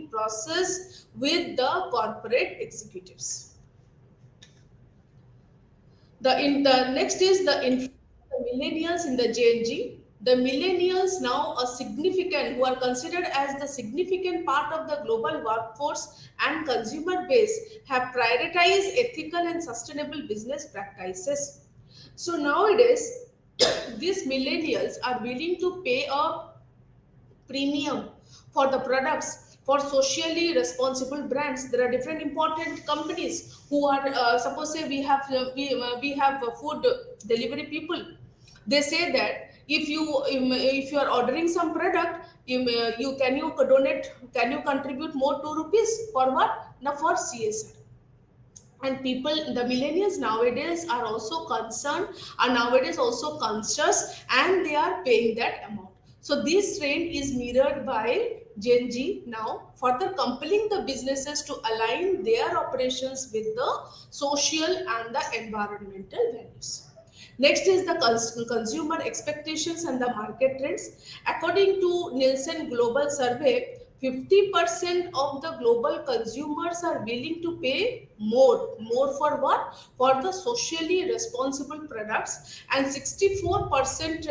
process with the corporate executives. The next is the millennials in the Gen Z. The millennials now are significant, who are considered as the significant part of the global workforce and consumer base, have prioritized ethical and sustainable business practices. So nowadays, these millennials are willing to pay a premium for the products for socially responsible brands. There are different important companies who are suppose say we have food delivery people. They say that if you are ordering some product, you can you donate, can you contribute more 2 rupees for what? Now for CSR. And people, the millennials nowadays are also concerned, are nowadays also conscious, and they are paying that amount. So this trend is mirrored by Gen Z now, further compelling the businesses to align their operations with the social and the environmental values. Next is the consumer expectations and the market trends. According to Nielsen Global Survey, 50% of the global consumers are willing to pay more for what? For the socially responsible products, and 64%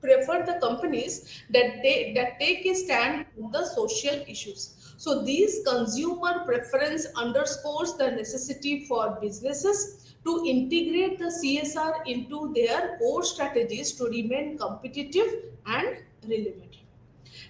prefer the companies that take a stand on the social issues. So these consumer preference underscores the necessity for businesses to integrate the CSR into their core strategies to remain competitive and relevant.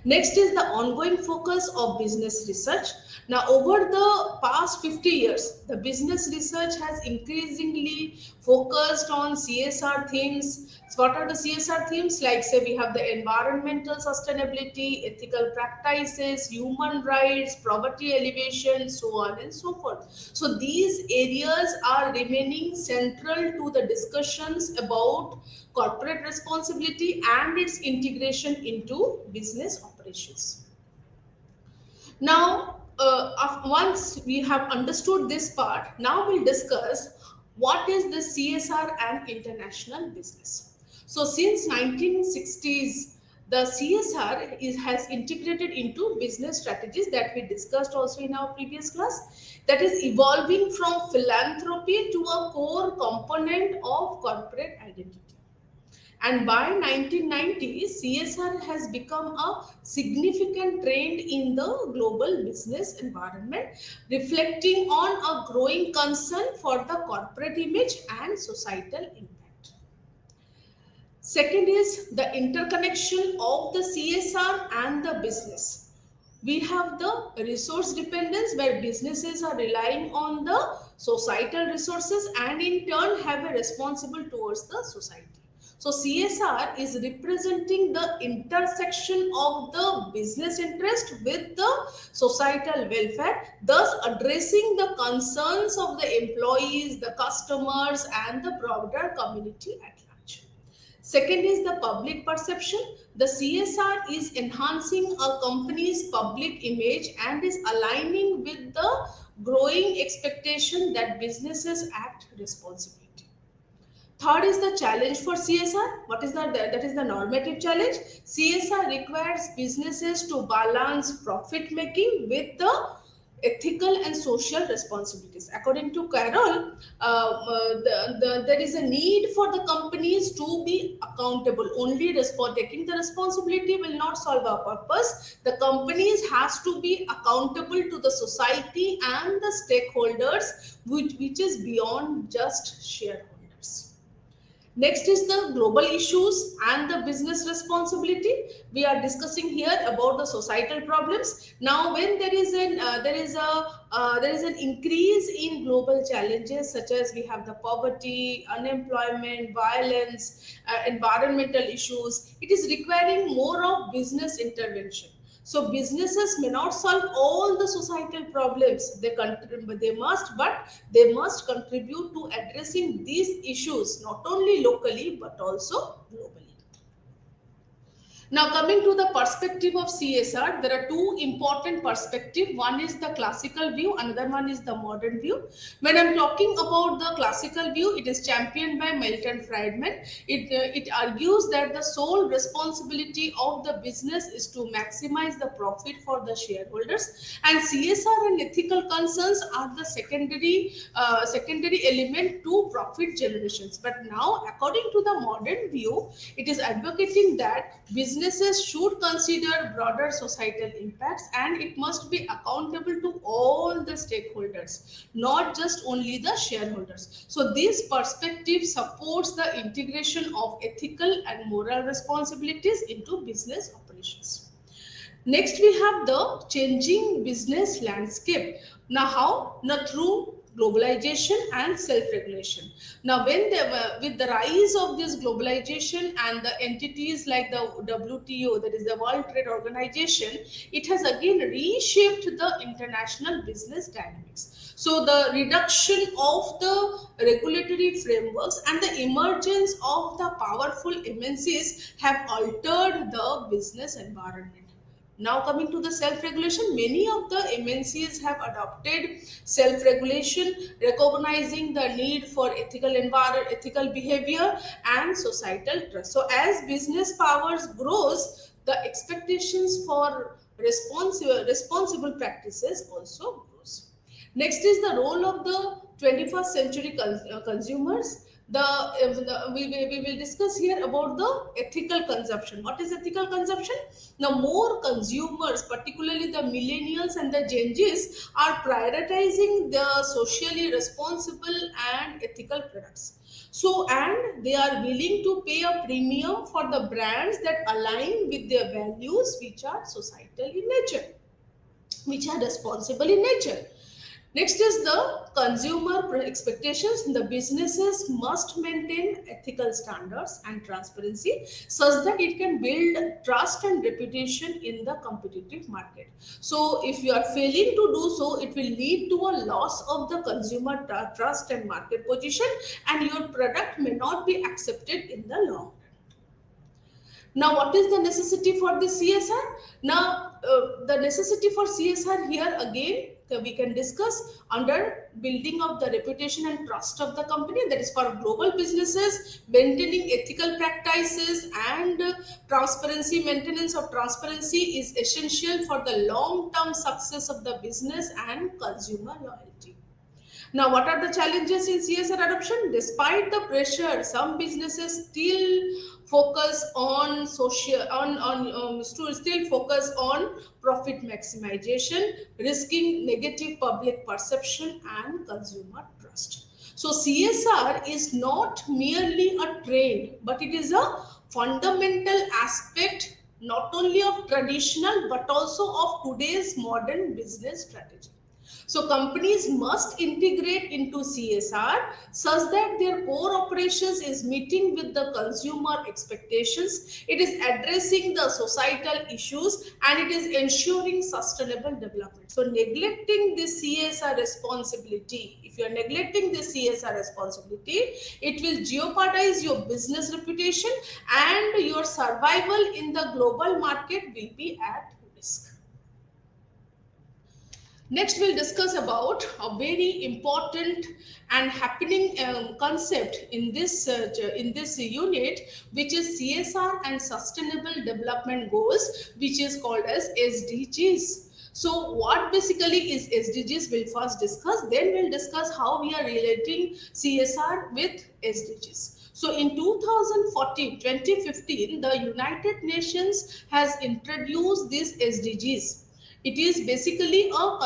Next is the ongoing focus of business research. Now, over the past 50 years, the business research has increasingly focused on CSR themes. So what are the CSR themes? Like, say, we have the environmental sustainability, ethical practices, human rights, poverty elevation, so on and so forth. So, these areas are remaining central to the discussions about corporate responsibility and its integration into business operations. Now, once we have understood this part, now we'll discuss what is the CSR and international business. So, since 1960s, the CSR has integrated into business strategies that we discussed also in our previous class. That is evolving from philanthropy to a core component of corporate identity. And by 1990, CSR has become a significant trend in the global business environment, reflecting on a growing concern for the corporate image and societal impact. Second is the interconnection of the CSR and the business. We have the resource dependence, where businesses are relying on the societal resources and in turn have a responsible towards the society. So CSR is representing the intersection of the business interest with the societal welfare, thus addressing the concerns of the employees, the customers, and the broader community at large. Second is the public perception. The CSR is enhancing a company's public image and is aligning with the growing expectation that businesses act responsibly. Third is the challenge for CSR. What is that is the normative challenge. CSR requires businesses to balance profit making with the ethical and social responsibilities. According to Carroll, there is a need for the companies to be accountable. Only taking the responsibility will not solve our purpose. The companies has to be accountable to the society and the stakeholders, which is beyond just shareholders. Next is the global issues and the business responsibility. We are discussing here about the societal problems. Now, when there is an increase in global challenges, such as we have the poverty, unemployment, violence, environmental issues, it is requiring more of business intervention. So businesses may not solve all the societal problems. They must contribute to addressing these issues not only locally but also globally. Now, coming to the perspective of CSR, there are two important perspectives. One is the classical view, another one is the modern view. When I'm talking about the classical view, it is championed by Milton Friedman. It argues that the sole responsibility of the business is to maximize the profit for the shareholders, and CSR and ethical concerns are the secondary element to profit generations. But now, according to the modern view, it is advocating that businesses should consider broader societal impacts and it must be accountable to all the stakeholders, not just only the shareholders. So, this perspective supports the integration of ethical and moral responsibilities into business operations. Next, we have the changing business landscape. Now, how? Now, through globalization and self-regulation. Now, with the rise of this globalization and the entities like the WTO, that is the World Trade Organization, it has again reshaped the international business dynamics. So, the reduction of the regulatory frameworks and the emergence of the powerful MNCs have altered the business environment. Now, coming to the self-regulation, many of the MNCs have adopted self-regulation, recognizing the need for ethical behavior and societal trust. So, as business powers grows, the expectations for responsible practices also grows. Next is the role of the 21st century consumers. We will discuss here about the ethical consumption. What is ethical consumption? Now, more consumers, particularly the millennials and the Gen Zs, are prioritizing the socially responsible and ethical products. So, and they are willing to pay a premium for the brands that align with their values, which are societal in nature, which are responsible in nature. Next is the consumer expectations. The businesses must maintain ethical standards and transparency such that it can build trust and reputation in the competitive market. So, if you are failing to do so, it will lead to a loss of the consumer trust and market position, and your product may not be accepted in the long. Now, what is the necessity for the CSR? Now, the necessity for CSR here again, we can discuss under building of the reputation and trust of the company. That is for global businesses, maintaining ethical practices and transparency. Maintenance of transparency is essential for the long-term success of the business and consumer loyalty. Now, what are the challenges in CSR adoption? Despite the pressure, some businesses still focus on still focus on profit maximization, risking negative public perception and consumer trust. So, CSR is not merely a trend, but it is a fundamental aspect not only of traditional but also of today's modern business strategy. So companies must integrate into CSR such that their core operations is meeting with the consumer expectations, it is addressing the societal issues, and it is ensuring sustainable development. So neglecting the CSR responsibility, if you are neglecting the CSR responsibility, it will jeopardize your business reputation and your survival in the global market will be at risk. Next, we'll discuss about a very important and happening concept in this unit, which is CSR and Sustainable Development Goals, which is called as SDGs. So, what basically is SDGs? We'll first discuss. Then we'll discuss how we are relating CSR with SDGs. So in 2015, the United Nations has introduced these SDGs. It is basically a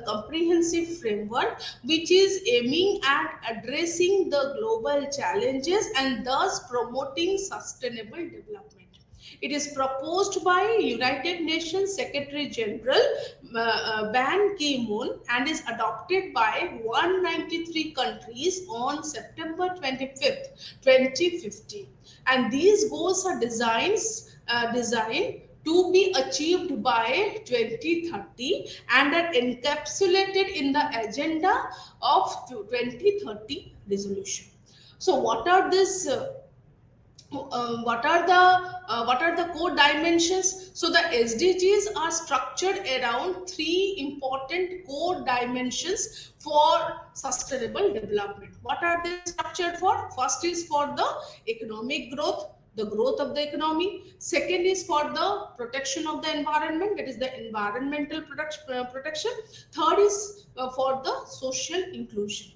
comprehensive framework which is aiming at addressing the global challenges and thus promoting sustainable development. It is proposed by United Nations Secretary General Ban Ki-moon and is adopted by 193 countries on September 25th, 2015. And these goals are designed to be achieved by 2030 and are encapsulated in the agenda of 2030 resolution. So, what are these what are the core dimensions? So the SDGs are structured around three important core dimensions for sustainable development. What are they structured for? First is for the economic growth, the growth of the economy. Second is for the protection of the environment, that is the environmental protection. Third is for the social inclusion.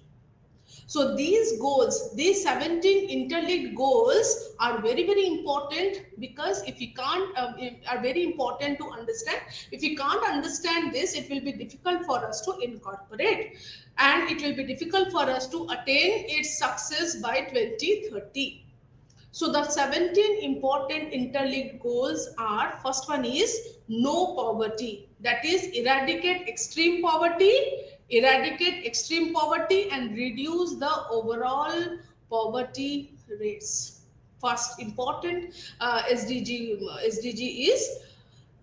So these goals, these 17 interlinked goals are very, very important, because if you can't, are very important to understand. If you can't understand this, it will be difficult for us to incorporate, and it will be difficult for us to attain its success by 2030. So the 17 important interlinked goals are, first one is no poverty, that is eradicate extreme poverty and reduce the overall poverty rates. First important SDG is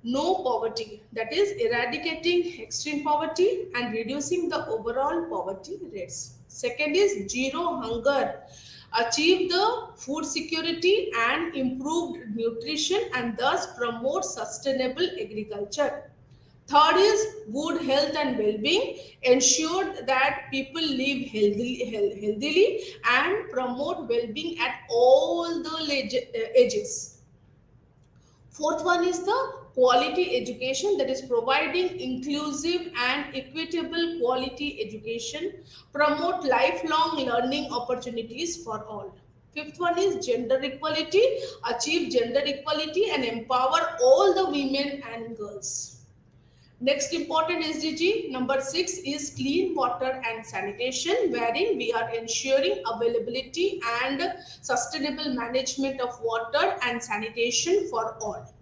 no poverty, that is eradicating extreme poverty and reducing the overall poverty rates. Second is zero hunger, achieve the food security and improved nutrition and thus promote sustainable agriculture. Third is good health and well-being, ensure that people live healthily and promote well-being at all the ages. Fourth one is the quality education, that is providing inclusive and equitable quality education, promote lifelong learning opportunities for all. Fifth one is gender equality, achieve gender equality and empower all the women and girls. Next important SDG number 6 is clean water and sanitation, wherein we are ensuring availability and sustainable management of water and sanitation for all.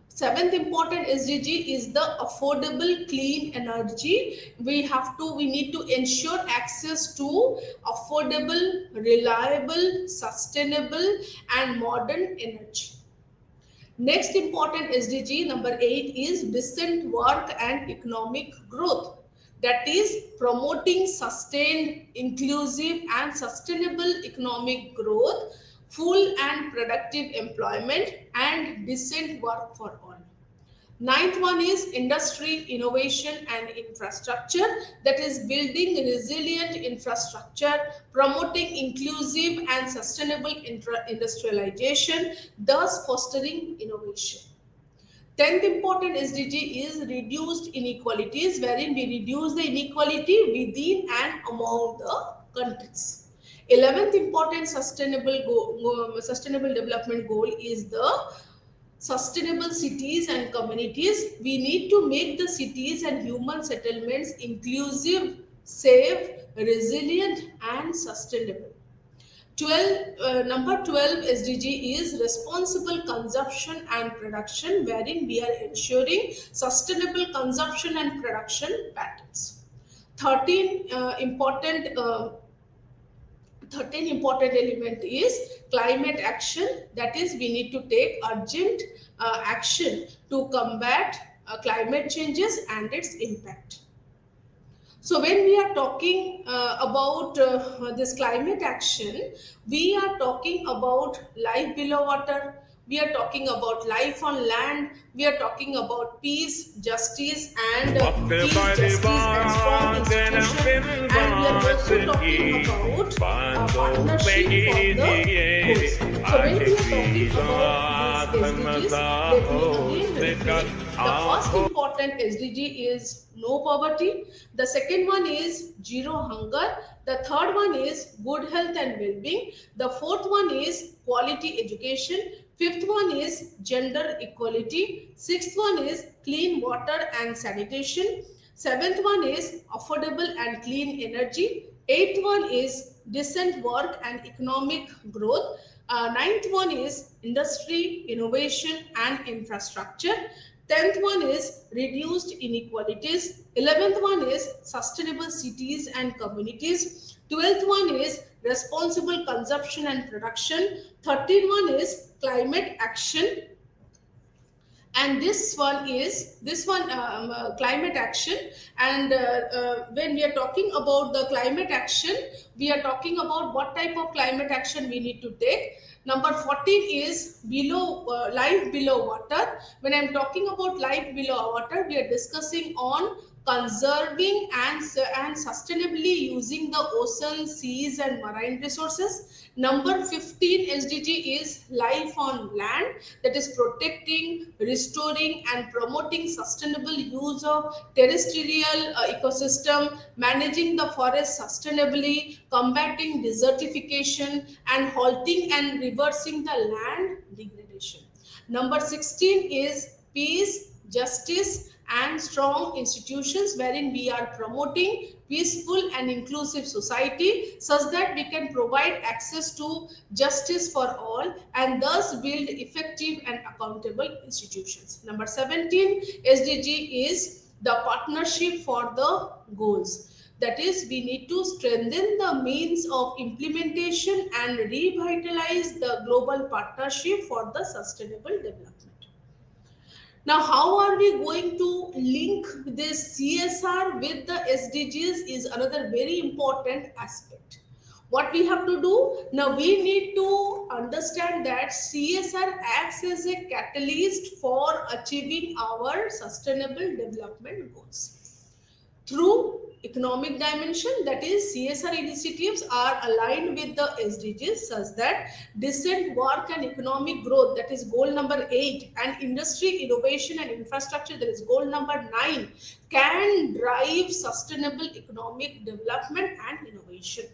Seventh important SDG is the affordable clean energy. We need to ensure access to affordable, reliable, sustainable and modern energy. Next important SDG number 8 is decent work and economic growth. That is promoting sustained, inclusive and sustainable economic growth, full and productive employment and decent work for all. Ninth one is industry, innovation and infrastructure, that is building resilient infrastructure, promoting inclusive and sustainable industrialization, thus fostering innovation. 10th important SDG is reduced inequalities, wherein we reduce the inequality within and among the countries. 11th important sustainable development goal is the sustainable cities and communities. We need to make the cities and human settlements inclusive, safe, resilient and sustainable. Number 12 SDG is responsible consumption and production, wherein we are ensuring sustainable consumption and production patterns. 13 important 13 important element is climate action, that is we need to take urgent action to combat climate changes and its impact. So when we are talking about this climate action, we are talking about life below water, we are talking about life on land, we are talking about peace, justice, and strong institution, and we are also talking about partnership for the goals. So when we are talking about these SDGs, let me again repeat. The first important SDG is no poverty. The second one is zero hunger. The third one is good health and well-being. The fourth one is quality education. Fifth one is gender equality. Sixth one is clean water and sanitation. Seventh one is affordable and clean energy. Eighth one is decent work and economic growth. Ninth one is industry, innovation and infrastructure. 10th one is reduced inequalities. 11th one is sustainable cities and communities. 12th one is responsible consumption and production. 13th one is climate action. And this one climate action. And when we are talking about the climate action, we are talking about what type of climate action we need to take. Number 14 is below life below water. When I'm talking about life below water, we are discussing on conserving and sustainably using the ocean, seas, and marine resources. Number 15 SDG is life on land, that is protecting, restoring, and promoting sustainable use of terrestrial ecosystem, managing the forest sustainably, combating desertification, and halting and reversing the land degradation. Number 16 is peace, justice, and strong institutions, wherein we are promoting peaceful and inclusive society such that we can provide access to justice for all and thus build effective and accountable institutions. Number 17 SDG is the partnership for the goals. That is, we need to strengthen the means of implementation and revitalize the global partnership for the sustainable development. Now, how are we going to link this CSR with the SDGs is another very important aspect. What we have to do now, we need to understand that CSR acts as a catalyst for achieving our sustainable development goals through economic dimension. That is, CSR initiatives are aligned with the SDGs such that decent work and economic growth, that is goal number 8, and industry innovation and infrastructure, that is goal number 9, can drive sustainable economic development and innovation.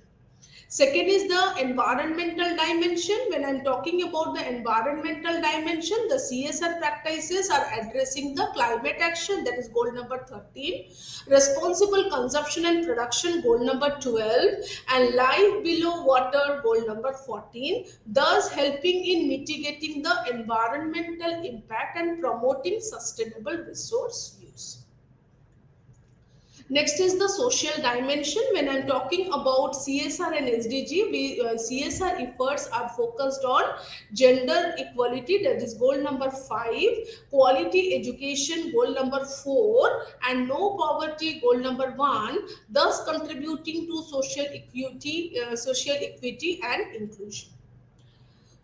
Second is the environmental dimension. When I'm talking about the environmental dimension, the CSR practices are addressing the climate action, that is goal number 13, responsible consumption and production, goal number 12, and life below water, goal number 14, thus helping in mitigating the environmental impact and promoting sustainable resource use. Next is the social dimension. When I'm talking about CSR and SDG, CSR efforts are focused on gender equality, that is goal number 5, quality education, goal number 4, and no poverty, goal number 1, thus contributing to social equity and inclusion.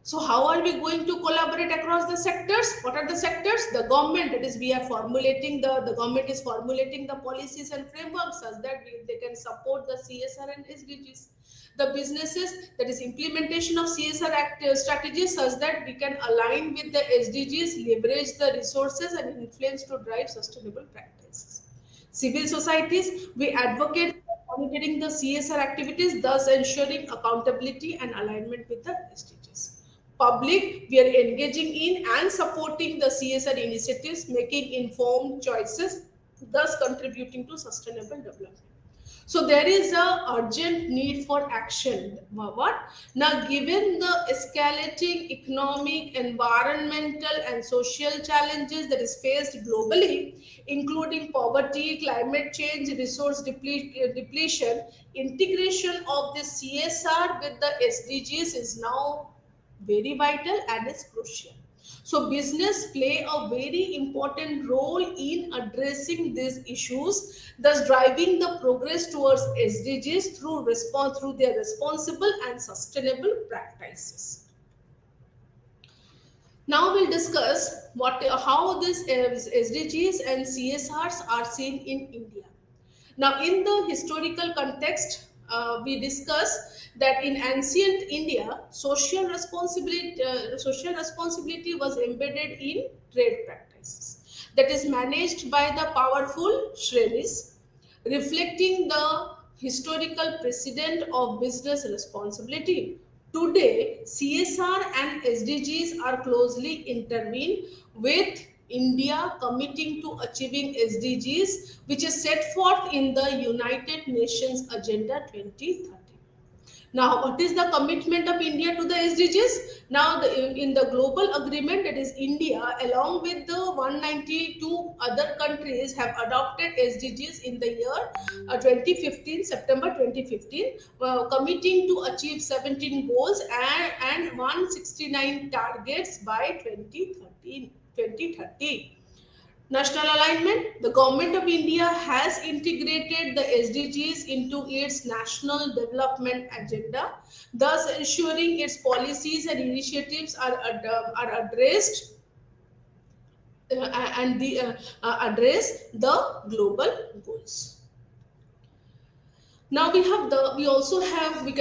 So how are we going to collaborate across the sectors? What are the sectors? The government, that is we are formulating the government is formulating the policies and frameworks such that they can support the CSR and SDGs. The businesses, that is implementation of CSR strategies such that we can align with the SDGs, leverage the resources and influence to drive sustainable practices. Civil societies, we advocate for monitoring the CSR activities, thus ensuring accountability and alignment with the SDGs. Public, we are engaging in and supporting the CSR initiatives, making informed choices, thus contributing to sustainable development. So there is a urgent need for action. What? Now, given the escalating economic, environmental, and social challenges that is faced globally, including poverty, climate change, resource depletion, integration of the CSR with the SDGs is now very vital and is crucial. So business play a very important role in addressing these issues, thus driving the progress towards SDGs through their responsible and sustainable practices. Now we'll discuss how these SDGs and CSRs are seen in India. Now, in the historical context, we discuss that in ancient India, social responsibility was embedded in trade practices, that is managed by the powerful Shrenis, reflecting the historical precedent of business responsibility. Today, CSR and SDGs are closely intertwined, with India committing to achieving SDGs, which is set forth in the United Nations Agenda 2030. Now, what is the commitment of India to the SDGs? Now, in the global agreement, that is India, along with the 192 other countries, have adopted SDGs in the year 2015, September 2015, committing to achieve 17 goals and 169 targets by 2013. 2030. National alignment. The Government of India has integrated the SDGs into its national development agenda, thus ensuring its policies and initiatives are addressed and address the global goals. Now we can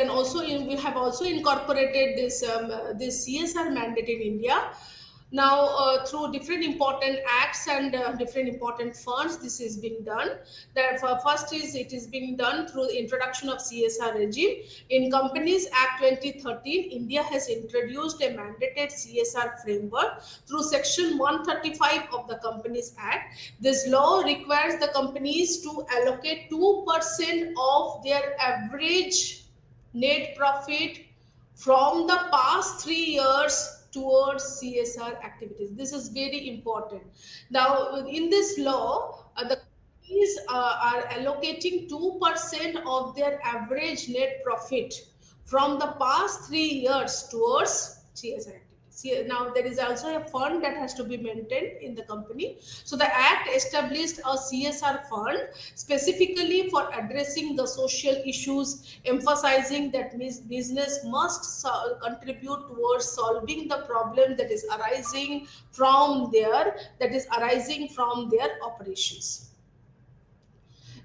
also we have also incorporated this CSR mandate in India. Now through different important acts and different important funds, this is being done. Therefore, first is it is being done through the introduction of CSR regime in Companies Act 2013. India has introduced a mandated CSR framework through section 135 of the Companies Act. This law requires the companies to allocate 2% of their average net profit from the past 3 years towards CSR activities. This is very important. Now, in this law, the companies are allocating 2% of their average net profit from the past 3 years towards CSR activities. Now, there is also a fund that has to be maintained in the company. So, the Act established a CSR fund specifically for addressing the social issues, emphasizing that business must contribute towards solving the problem that is arising from their operations.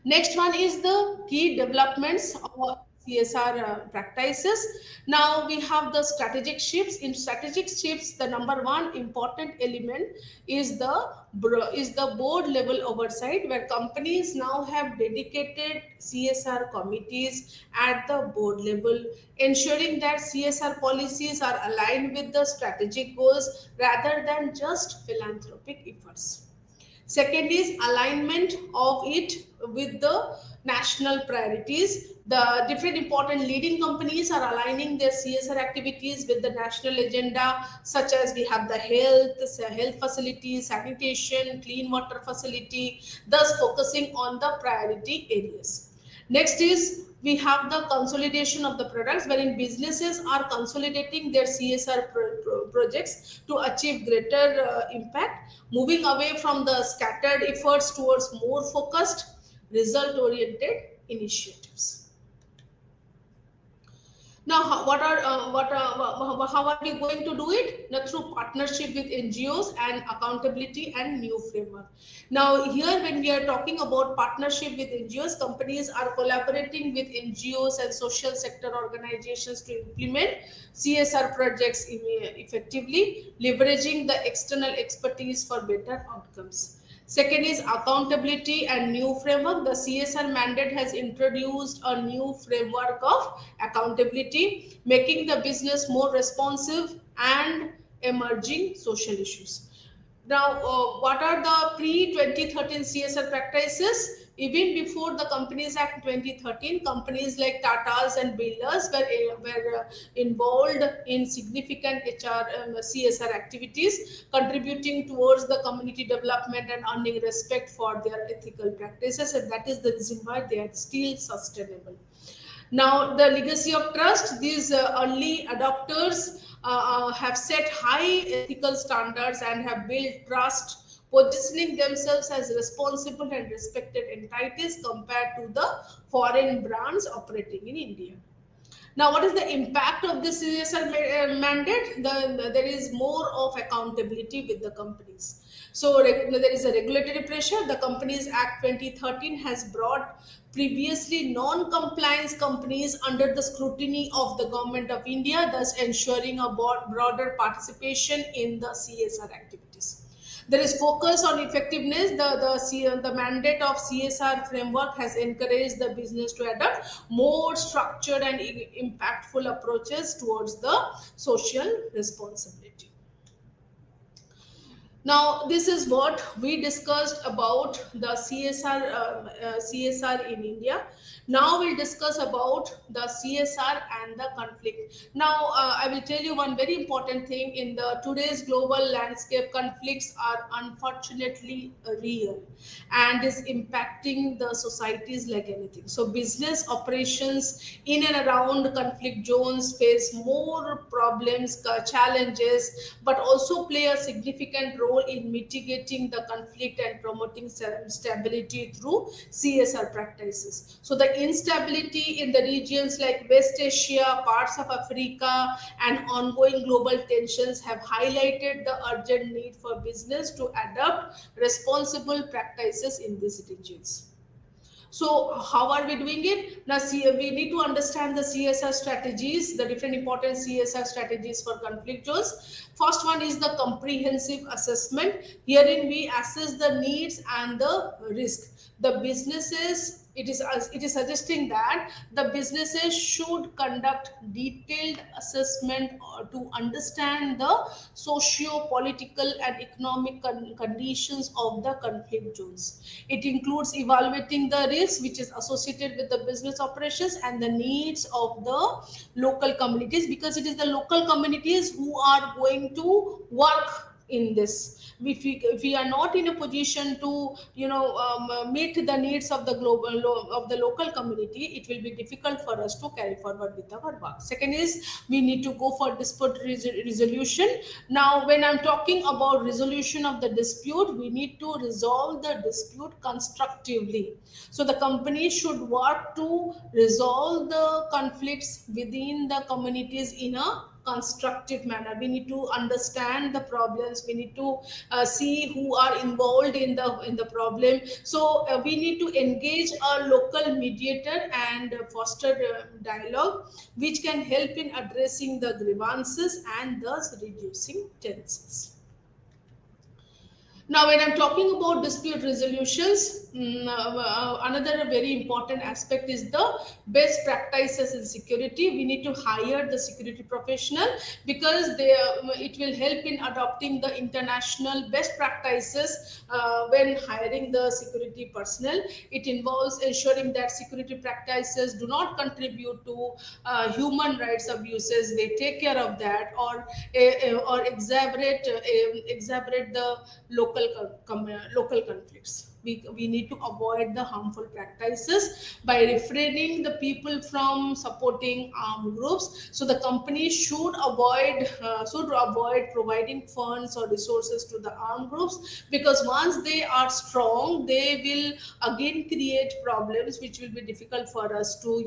Next one is the key developments of CSR practices. Now we have the strategic shifts. In strategic shifts, the number one important element is the board level oversight, where companies now have dedicated CSR committees at the board level, ensuring that CSR policies are aligned with the strategic goals rather than just philanthropic efforts. Second is alignment of it with the national priorities. The different important leading companies are aligning their CSR activities with the national agenda, such as we have the health facility, sanitation, clean water facility, thus focusing on the priority areas. Next is we have the consolidation of the products, wherein businesses are consolidating their CSR projects to achieve greater impact, moving away from the scattered efforts towards more focused, result oriented initiatives. Now, how are we going to do it? Now, through partnership with NGOs and accountability and new framework. Now, here when we are talking about partnership with NGOs, companies are collaborating with NGOs and social sector organizations to implement CSR projects effectively, leveraging the external expertise for better outcomes. Second is accountability and new framework. The CSR mandate has introduced a new framework of accountability, making the business more responsive and emerging social issues. Now, what are the pre 2013 CSR practices? Even before the Companies Act 2013, companies like Tata's and Birla's were involved in significant CSR activities, contributing towards the community development and earning respect for their ethical practices, and that is the reason why they are still sustainable. Now, the legacy of trust, these early adopters have set high ethical standards and have built trust, positioning themselves as responsible and respected entities compared to the foreign brands operating in India. Now, what is the impact of this CSR mandate? There is more of accountability with the companies. So, there is a regulatory pressure. The Companies Act 2013 has brought previously non-compliance companies under the scrutiny of the Government of India, thus ensuring a broader participation in the CSR activities. There is focus on effectiveness. The mandate of CSR framework has encouraged the business to adopt more structured and impactful approaches towards the social responsibility. Now, this is what we discussed about the CSR in India. Now we'll discuss about the CSR and the conflict. Now I will tell you one very important thing. In the today's global landscape, conflicts are unfortunately real and is impacting the societies like anything. So business operations in and around conflict zones face more problems, challenges, but also play a significant role in mitigating the conflict and promoting stability through CSR practices. So the instability in the regions like West Asia, parts of Africa, and ongoing global tensions have highlighted the urgent need for business to adopt responsible practices in these regions. So how are we doing it? Now, see, we need to understand the CSR strategies, the different important CSR strategies for conflict zones. First one is the comprehensive assessment. Herein we assess the needs and the risk. The businesses, it is suggesting that the businesses should conduct detailed assessment to understand the socio-political and economic conditions of the conflict zones. It includes evaluating the risk which is associated with the business operations and the needs of the local communities, because it is the local communities who are going to work in this. If we are not in a position to meet the needs of the of the local community, it will be difficult for us to carry forward with our work. Second is we need to go for dispute resolution. Now when I'm talking about resolution of the dispute, we need to resolve the dispute constructively. So the company should work to resolve the conflicts within the communities in a constructive manner. We need to understand the problems. We need to see who are involved in the problem. So we need to engage a local mediator and foster dialogue which can help in addressing the grievances and thus reducing tensions. Now, when I'm talking about dispute resolutions, another very important aspect is the best practices in security. We need to hire the security professional because it will help in adopting the international best practices when hiring the security personnel. It involves ensuring that security practices do not contribute to human rights abuses. They take care of that, or exaggerate the local conflicts. We need to avoid the harmful practices by refraining the people from supporting armed groups. So the company should avoid providing funds or resources to the armed groups, because once they are strong, they will again create problems which will be difficult for us to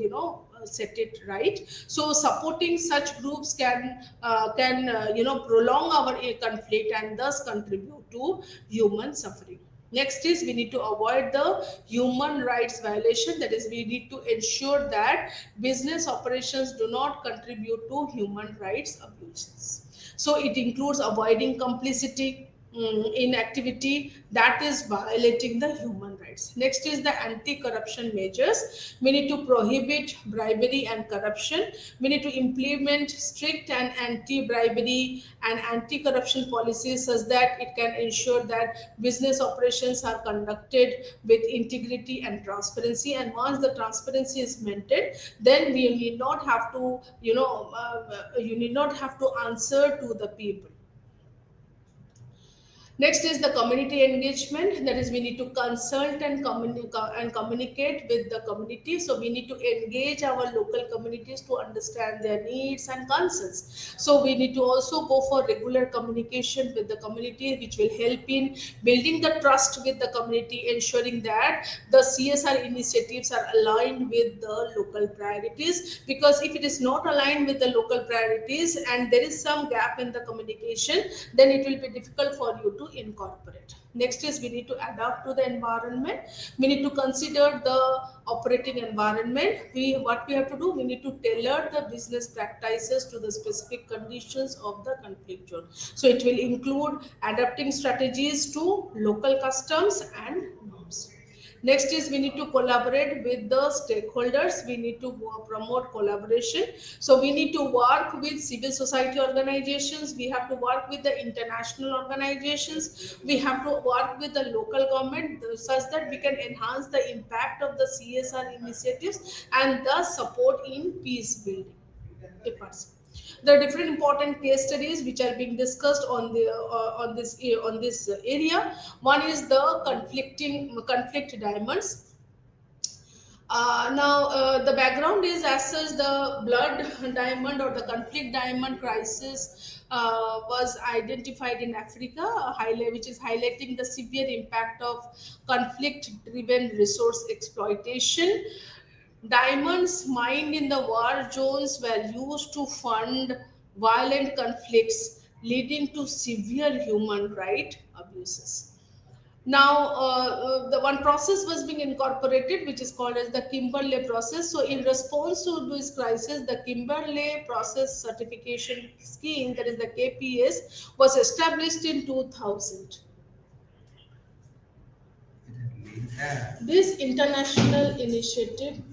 set it right. So supporting such groups can prolong our conflict and thus contribute to human suffering. Next is we need to avoid the human rights violation. That is, we need to ensure that business operations do not contribute to human rights abuses. So it includes avoiding complicity in activity that is violating the human rights. Next is the anti-corruption measures. We need to prohibit bribery and corruption. We need to implement strict and anti-bribery and anti-corruption policies such that it can ensure that business operations are conducted with integrity and transparency. And once the transparency is maintained, then we need not have to, you need not have to answer to the people. Next is the community engagement. That is, we need to consult and communicate with the community. So we need to engage our local communities to understand their needs and concerns. So we need to also go for regular communication with the community, which will help in building the trust with the community, ensuring that the CSR initiatives are aligned with the local priorities. Because if it is not aligned with the local priorities and there is some gap in the communication, then it will be difficult for you to incorporate. Next is we need to adapt to the environment. We need to consider the operating environment. What we have to do, we need to tailor the business practices to the specific conditions of the conflict zone. So it will include adapting strategies to local customs and norms. Next is we need to collaborate with the stakeholders. We need to promote collaboration. So we need to work with civil society organizations. We have to work with the international organizations. We have to work with the local government such that we can enhance the impact of the CSR initiatives and thus support in peace building efforts. There are different important case studies which are being discussed on this area. One is the conflict diamonds. The background is as such the blood diamond or the conflict diamond crisis was identified in Africa, which is highlighting the severe impact of conflict-driven resource exploitation. Diamonds mined in the war zones were used to fund violent conflicts, leading to severe human right abuses. The one process was being incorporated, which is called as the Kimberley process. So, in response to this crisis, the Kimberley process certification scheme, that is the KPS, was established in 2000. This international initiative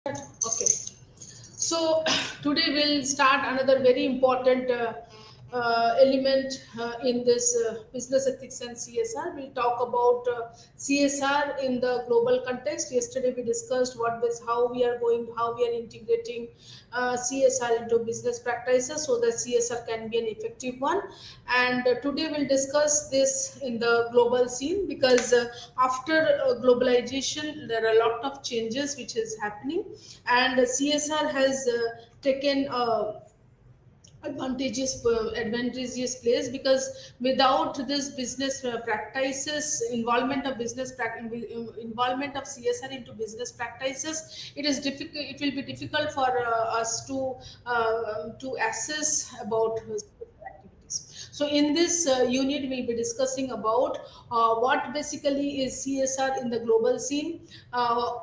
Okay. So today we'll start another very important element in this business ethics and CSR. We'll talk about CSR in the global context. Yesterday we discussed how we are how we are integrating CSR into business practices so that CSR can be an effective one. And today we'll discuss this in the global scene because after globalization there are a lot of changes which is happening, and CSR has taken advantageous place because without this business practices involvement of CSR into business practices, it will be difficult for us to assess about activities. So in this unit we'll be discussing about what basically is CSR in the global scene.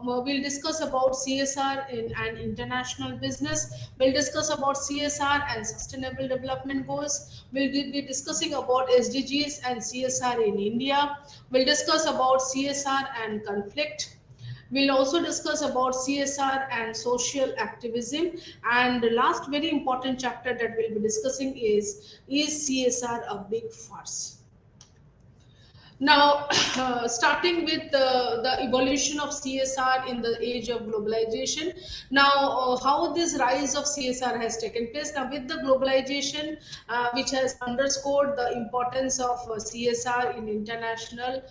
We'll discuss about CSR in an international business. We'll discuss about CSR and sustainable development goals. We'll be discussing about SDGs and CSR in India. We'll discuss about CSR and conflict. We'll also discuss about CSR and social activism. And the last very important chapter that we'll be discussing is CSR a big farce? Now, starting with the evolution of CSR in the age of globalization. Now, how this rise of CSR has taken place. Now, with the globalization, which has underscored the importance of CSR in international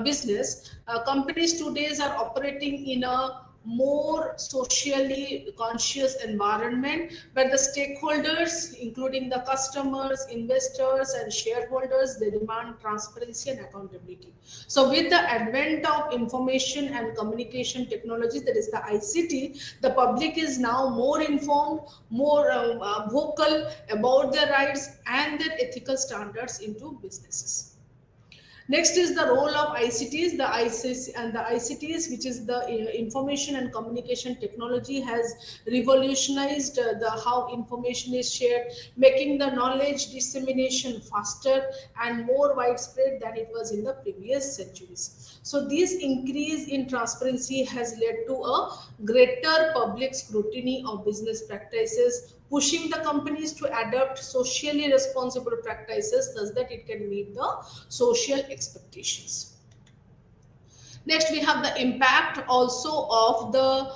business, companies today are operating in a more socially conscious environment where the stakeholders, including the customers, investors and shareholders, they demand transparency and accountability. So with the advent of information and communication technologies, that is the ICT, the public is now more informed, more vocal about their rights and their ethical standards into businesses. Next is the role of ICTs. The ICTs and the ICTs, which is the information and communication technology, has revolutionized the how information is shared, making the knowledge dissemination faster and more widespread than it was in the previous centuries. So this increase in transparency has led to a greater public scrutiny of business practices, pushing the companies to adopt socially responsible practices such that it can meet the social expectations. Next, we have the impact also of the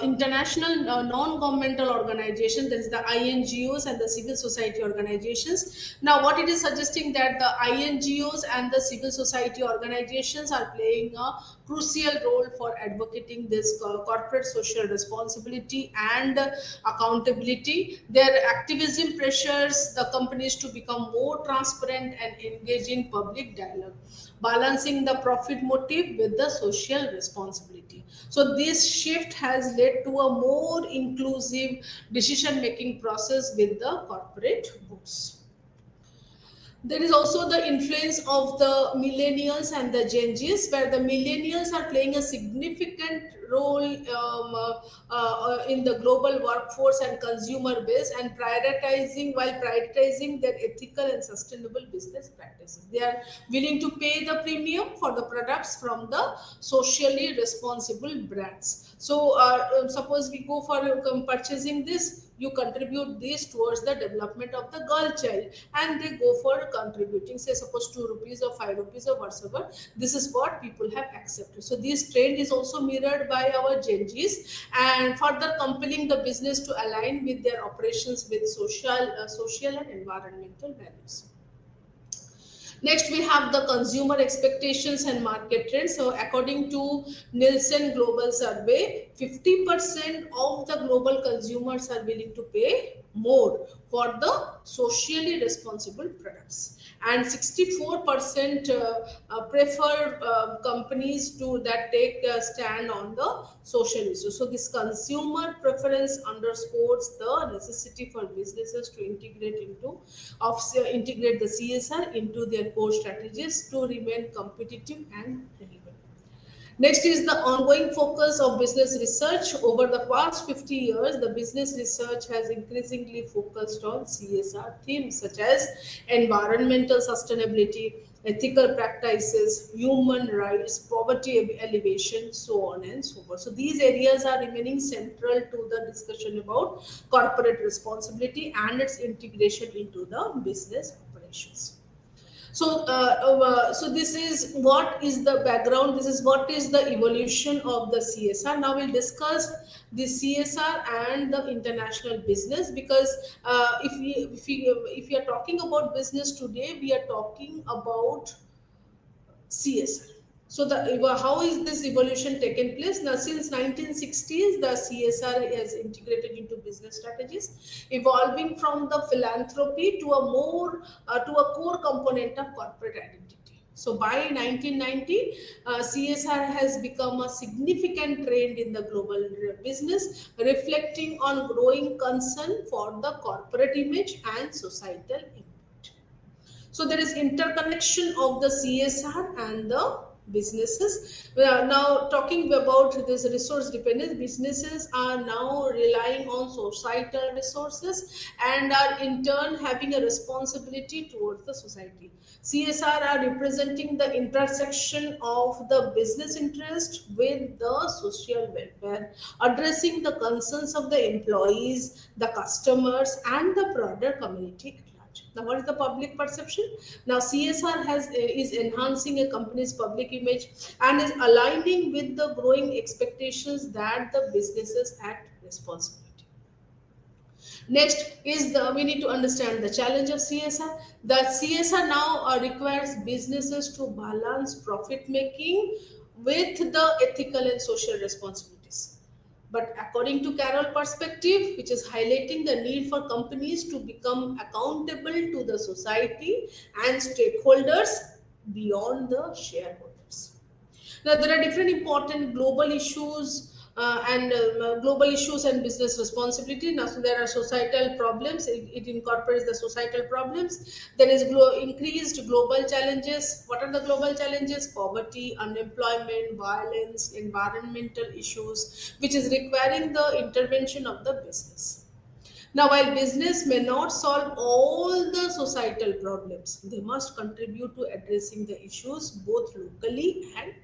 international non-governmental organizations, that is the INGOs and the civil society organizations. Now, what it is suggesting that the INGOs and the civil society organizations are playing a crucial role for advocating this corporate social responsibility and accountability. Their activism pressures the companies to become more transparent and engage in public dialogue, balancing the profit motive with the social responsibility. So this shift has led to a more inclusive decision making process with the corporate boards. There is also the influence of the millennials and the Gen Zs, where the millennials are playing a significant role in the global workforce and consumer base, and prioritizing their ethical and sustainable business practices. They are willing to pay the premium for the products from the socially responsible brands. So, suppose we go for purchasing this, you contribute this towards the development of the girl child, and they go for contributing, say suppose 2 rupees or 5 rupees or whatsoever. This is what people have accepted. So this trend is also mirrored by our Gen Zs, and further compelling the business to align with their operations with social and environmental values. Next, we have the consumer expectations and market trends. So, according to Nielsen Global Survey, 50% of the global consumers are willing to pay more for the socially responsible products, and 64% prefer companies to that take a stand on the social issue. So, this consumer preference underscores the necessity for businesses to integrate the CSR into their core strategies to remain competitive and relevant. Next is the ongoing focus of business research. Over the past 50 years, the business research has increasingly focused on CSR themes such as environmental sustainability, ethical practices, human rights, poverty elevation, so on and so forth. So these areas are remaining central to the discussion about corporate responsibility and its integration into the business operations. So this is what is the background. This is what is the evolution of the CSR. Now we'll discuss the CSR and the international business, because if we are talking about business today, we are talking about CSR. So how is this evolution taken place? Now, since 1960s, the CSR has integrated into business strategies, evolving from the philanthropy to a core component of corporate identity. So by 1990, CSR has become a significant trend in the global business, reflecting on growing concern for the corporate image and societal impact. So there is interconnection of the CSR and the businesses. We are now talking about this resource dependence. Businesses are now relying on societal resources and are in turn having a responsibility towards the society. CSR are representing the intersection of the business interest with the social welfare, addressing the concerns of the employees, the customers, and the broader community. Now, what is the public perception? Now, CSR is enhancing a company's public image and is aligning with the growing expectations that the businesses act responsibly. Next is the we need to understand the challenge of CSR. The CSR now requires businesses to balance profit making with the ethical and social responsibilities. But according to Carroll perspective, which is highlighting the need for companies to become accountable to the society and stakeholders beyond the shareholders. Now, there are different important global issues and business responsibility. Now, so there are societal problems. It incorporates the societal problems. There is increased global challenges. What are the global challenges? Poverty, unemployment, violence, environmental issues, which is requiring the intervention of the business. Now, while business may not solve all the societal problems, they must contribute to addressing the issues both locally and globally.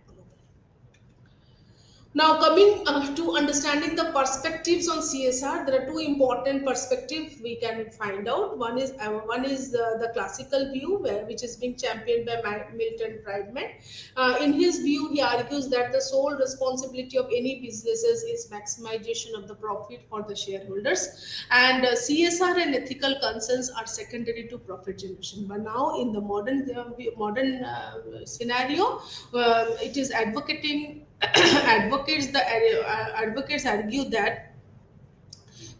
Now, coming to understanding the perspectives on CSR, there are two important perspectives we can find out. One is the classical view, which is being championed by Milton Friedman. In his view, he argues that the sole responsibility of any businesses is maximization of the profit for the shareholders, and CSR and ethical concerns are secondary to profit generation. But now, in the modern scenario, it is advocating advocates argue that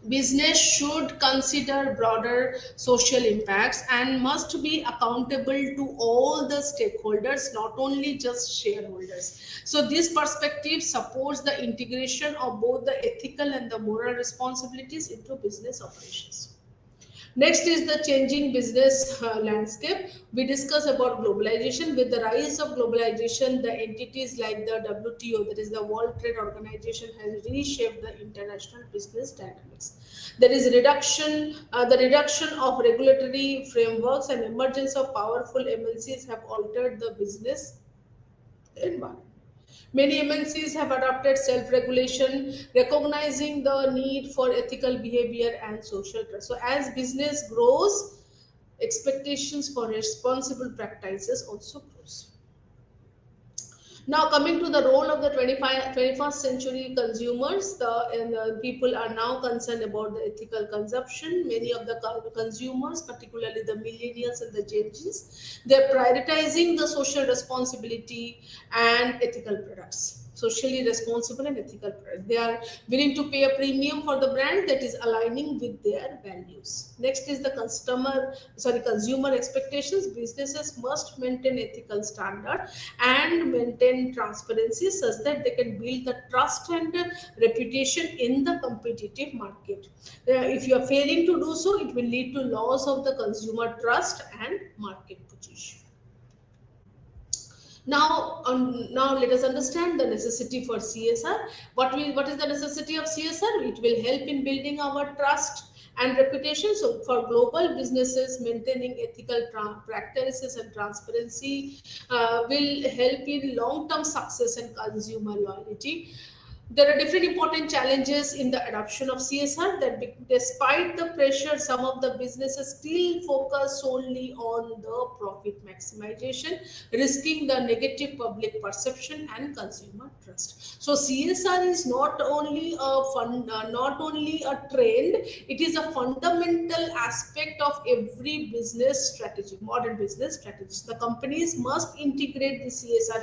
business should consider broader social impacts and must be accountable to all the stakeholders, not only just shareholders. So this perspective supports the integration of both the ethical and the moral responsibilities into business operations. Next is the changing business landscape. We discuss about globalization. With the rise of globalization, the entities like the WTO, that is the World Trade Organization, has reshaped the international business dynamics. There is the reduction of regulatory frameworks and emergence of powerful MNCs have altered the business environment. Many MNCs have adopted self regulation, recognizing the need for ethical behavior and social trust. So, as business grows, expectations for responsible practices also grows. Now, coming to the role of the 21st century consumers, the people are now concerned about the ethical consumption. Many of the consumers, particularly the millennials and the Gen Zs, they're prioritizing the social responsibility and ethical products. Socially responsible and ethical products. They are willing to pay a premium for the brand that is aligning with their values. Next is the consumer expectations. Businesses must maintain ethical standard and maintain transparency such that they can build the trust and reputation in the competitive market. If you are failing to do so, it will lead to loss of the consumer trust and market position. Now let us understand the necessity for CSR. What is the necessity of CSR? It will help in building our trust and reputation. So for global businesses, maintaining ethical practices and transparency will help in long-term success and consumer loyalty. There are different important challenges in the adoption of CSR that despite the pressure, some of the businesses still focus solely on the profit maximization, risking the negative public perception and consumer trust. So CSR is not only not only a trend, it is a fundamental aspect of every business strategy, modern business strategies. The companies must integrate the CSR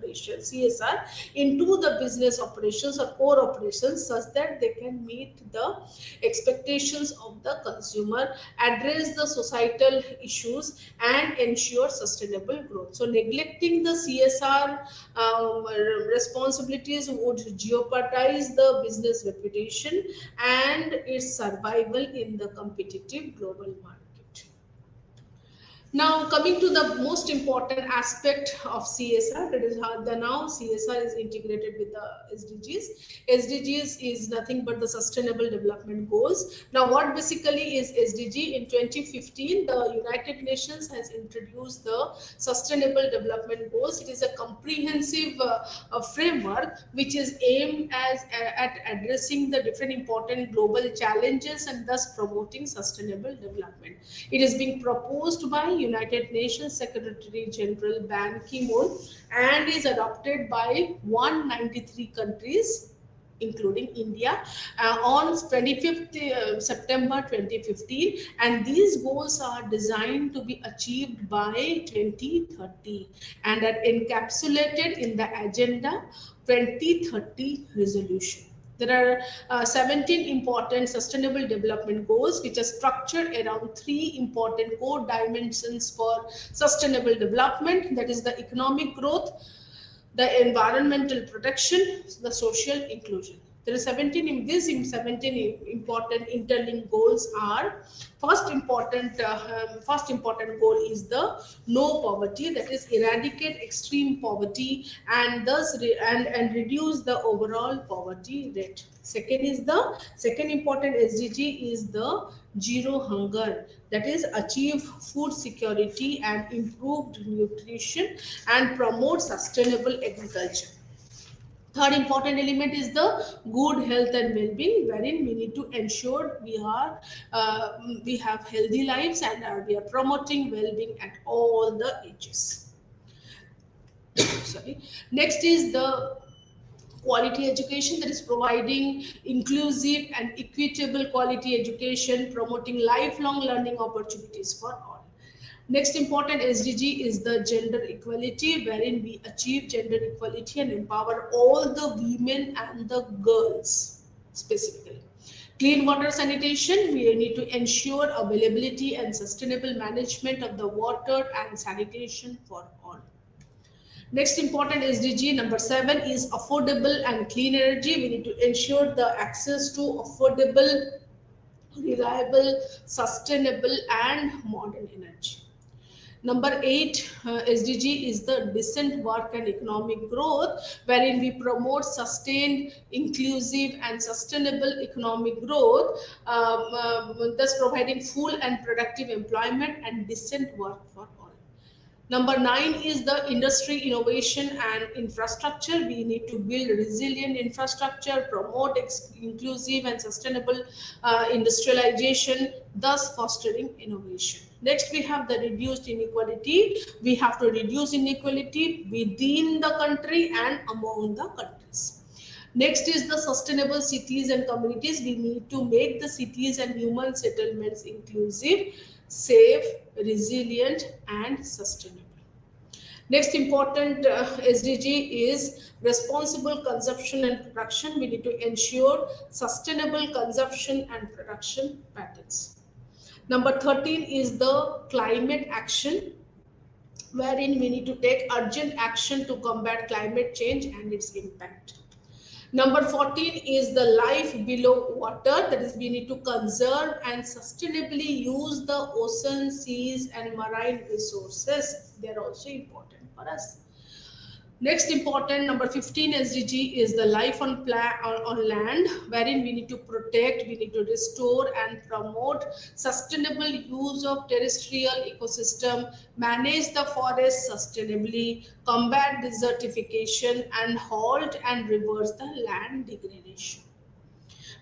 CSR into the business operations or core operations such that they can meet the expectations of the consumer, address the societal issues, and ensure sustainable growth. So neglecting the CSR responsibilities would jeopardize the business reputation and its survival in the competitive global market. Now, coming to the most important aspect of CSR, that is how the now CSR is integrated with the SDGs. SDGs is nothing but the Sustainable Development Goals. Now, what basically is SDG? In 2015, the United Nations has introduced the Sustainable Development Goals. It is a comprehensive framework which is aimed at addressing the different important global challenges and thus promoting sustainable development. It is being proposed by United Nations Secretary General Ban Ki-moon and is adopted by 193 countries including India on 25th September 2015, and these goals are designed to be achieved by 2030 and are encapsulated in the Agenda 2030 resolution. There are 17 important sustainable development goals which are structured around three important core dimensions for sustainable development, that is the economic growth, the environmental protection, the social inclusion. There are 17 in these 17 important interlinked goals are first important goal is the no poverty, that is eradicate extreme poverty and thus and reduce the overall poverty rate. Second important SDG is the zero hunger, that is achieve food security and improved nutrition and promote sustainable agriculture. Third important element is the good health and well-being, wherein we need to ensure we have healthy lives and we are promoting well-being at all the ages. Sorry. Next is the quality education, that is providing inclusive and equitable quality education, promoting lifelong learning opportunities for all. Next important SDG is the gender equality, wherein we achieve gender equality and empower all the women and the girls specifically. Clean water sanitation, we need to ensure availability and sustainable management of the water and sanitation for all. Next important SDG number 7 is affordable and clean energy. We need to ensure the access to affordable, reliable, sustainable and modern energy. Number 8 SDG is the decent work and economic growth, wherein we promote sustained, inclusive, and sustainable economic growth, thus providing full and productive employment and decent work for all. Number 9 is the industry innovation and infrastructure. We need to build resilient infrastructure, promote inclusive and sustainable industrialization, thus fostering innovation. Next, we have the reduced inequality. We have to reduce inequality within the country and among the countries. Next is the sustainable cities and communities. We need to make the cities and human settlements inclusive, safe, resilient, and sustainable. Next important SDG is responsible consumption and production. We need to ensure sustainable consumption and production patterns. Number 13 is the climate action, wherein we need to take urgent action to combat climate change and its impact. Number 14 is the life below water, that is we need to conserve and sustainably use the ocean, seas and marine resources. They are also important for us. Next important number 15 SDG is the life on land, wherein we need to protect, we need to restore and promote sustainable use of terrestrial ecosystem, manage the forest sustainably, combat desertification, and halt and reverse the land degradation.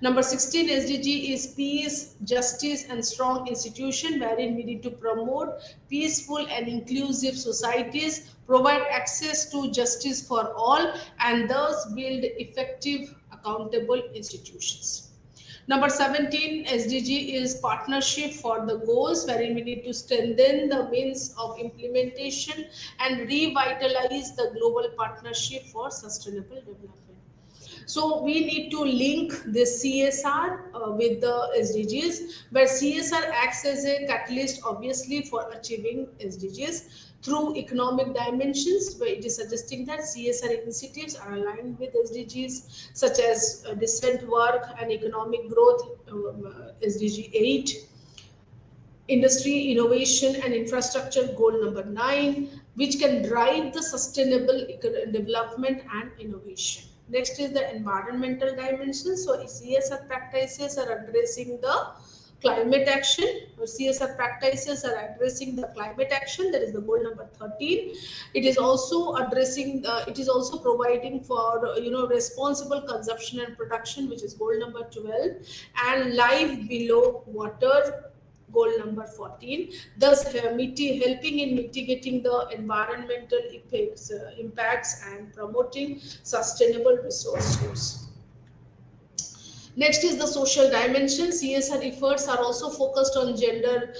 Number 16 SDG is peace, justice, and strong institution, wherein we need to promote peaceful and inclusive societies, provide access to justice for all, and thus build effective, accountable institutions. Number 17 SDG is partnership for the goals, wherein we need to strengthen the means of implementation and revitalize the global partnership for sustainable development. So we need to link this CSR with the SDGs, where CSR acts as a catalyst, obviously, for achieving SDGs through economic dimensions, where it is suggesting that CSR initiatives are aligned with SDGs, such as decent work and economic growth, SDG 8, industry innovation and infrastructure goal number 9, which can drive the sustainable development and innovation. Next is the environmental dimension. So CSR practices are addressing the climate action, or CSR practices are addressing the climate action, that is the goal number 13. It is also addressing it is also providing for responsible consumption and production, which is goal number 12, and life below water, goal number 14, thus helping in mitigating the environmental impacts and promoting sustainable resource use. Next is the social dimension. CSR efforts are also focused on gender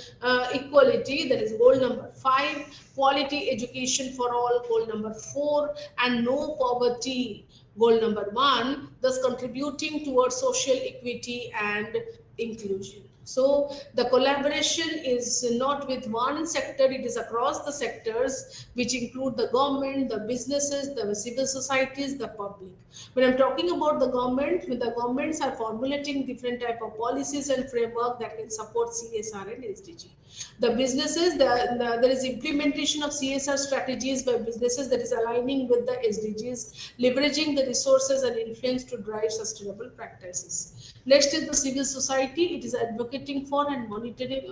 equality, that is goal number 5, quality education for all, goal number 4, and no poverty, goal number 1, thus contributing towards social equity and inclusion. So the collaboration is not with one sector, it is across the sectors, which include the government, the businesses, the civil societies, the public. When I'm talking about the government, the governments are formulating different type of policies and framework that can support CSR and SDG. The businesses, there is implementation of CSR strategies by businesses that is aligning with the SDGs, leveraging the resources and influence to drive sustainable practices. Next is the civil society. It is advocating for and monitoring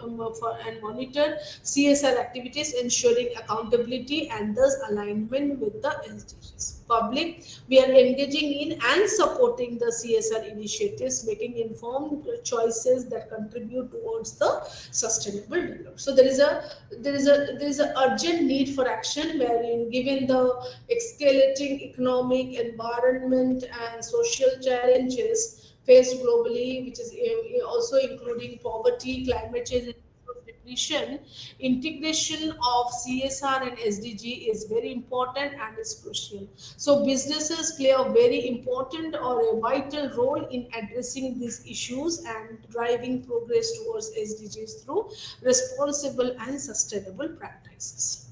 monitor CSR activities, ensuring accountability and thus alignment with the SDGs. Public, we are engaging in and supporting the CSR initiatives, making informed choices that contribute towards the sustainable development. So there is a urgent need for action, wherein given the escalating economic, environment, and social challenges faced globally, which is also including poverty, climate change, and resource depletion, integration of CSR and SDG is very important and is crucial. So businesses play a very important or a vital role in addressing these issues and driving progress towards SDGs through responsible and sustainable practices.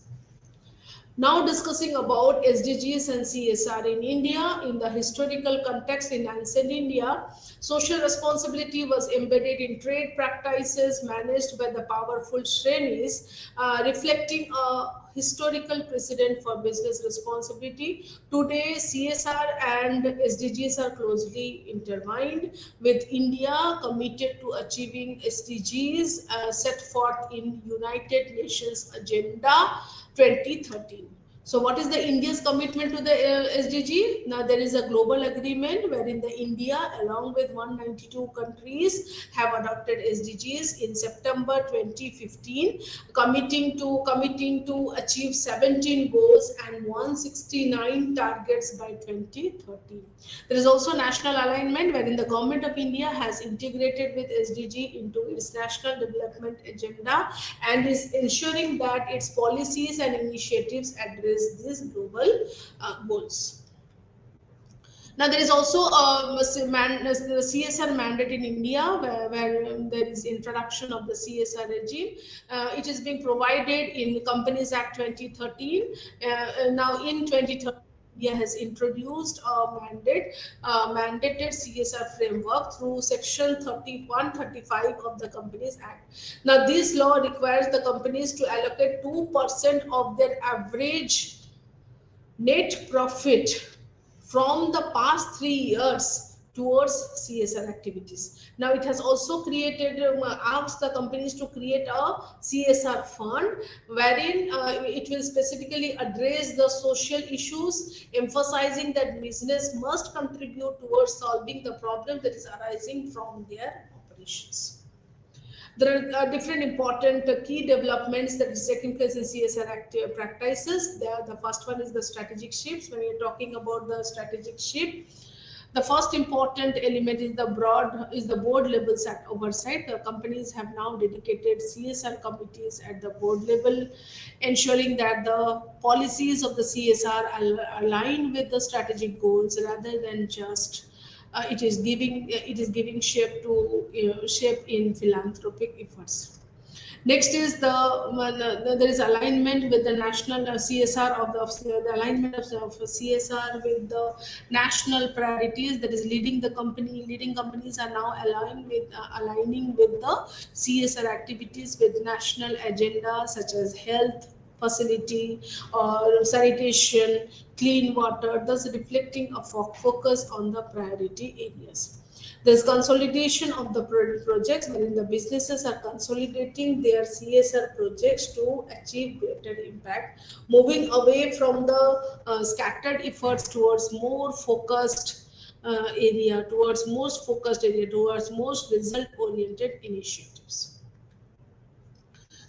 Now discussing about SDGs and CSR in India. In the historical context, in ancient India, social responsibility was embedded in trade practices managed by the powerful Shrenis, reflecting a historical precedent for business responsibility. Today, CSR and SDGs are closely intertwined, with India committed to achieving SDGs set forth in United Nations Agenda 2013. So what is the India's commitment to the SDG? Now there is a global agreement wherein the India along with 192 countries have adopted SDGs in September 2015, committing to achieve 17 goals and 169 targets by 2030. There is also national alignment wherein the government of India has integrated with SDG into its national development agenda and is ensuring that its policies and initiatives address these global goals. Now, there is also a CSR mandate in India where there is introduction of the CSR regime. It is being provided in Companies Act 2013. Now, in 2013, India has introduced a mandated CSR framework through Section 3135 of the Companies Act. Now, this law requires the companies to allocate 2% of their average net profit from the past 3 years towards CSR activities. Now it has also created, asked the companies to create a CSR fund wherein it will specifically address the social issues, emphasizing that business must contribute towards solving the problem that is arising from their operations. There are different important key developments that is taking place in CSR active practices. The first one is the strategic shifts. When you're talking about the strategic shift, the first important element is the board level oversight. The companies have now dedicated CSR committees at the board level, ensuring that the policies of the CSR align with the strategic goals rather than just it is giving shape in philanthropic efforts. Next is there is alignment with the national CSR the alignment of CSR with the national priorities, that is leading companies are now aligning with the CSR activities with national agenda such as health, facility or sanitation, clean water, thus reflecting a focus on the priority areas. There's consolidation of the projects wherein the businesses are consolidating their CSR projects to achieve greater impact, moving away from the scattered efforts towards more focused towards most result oriented initiatives.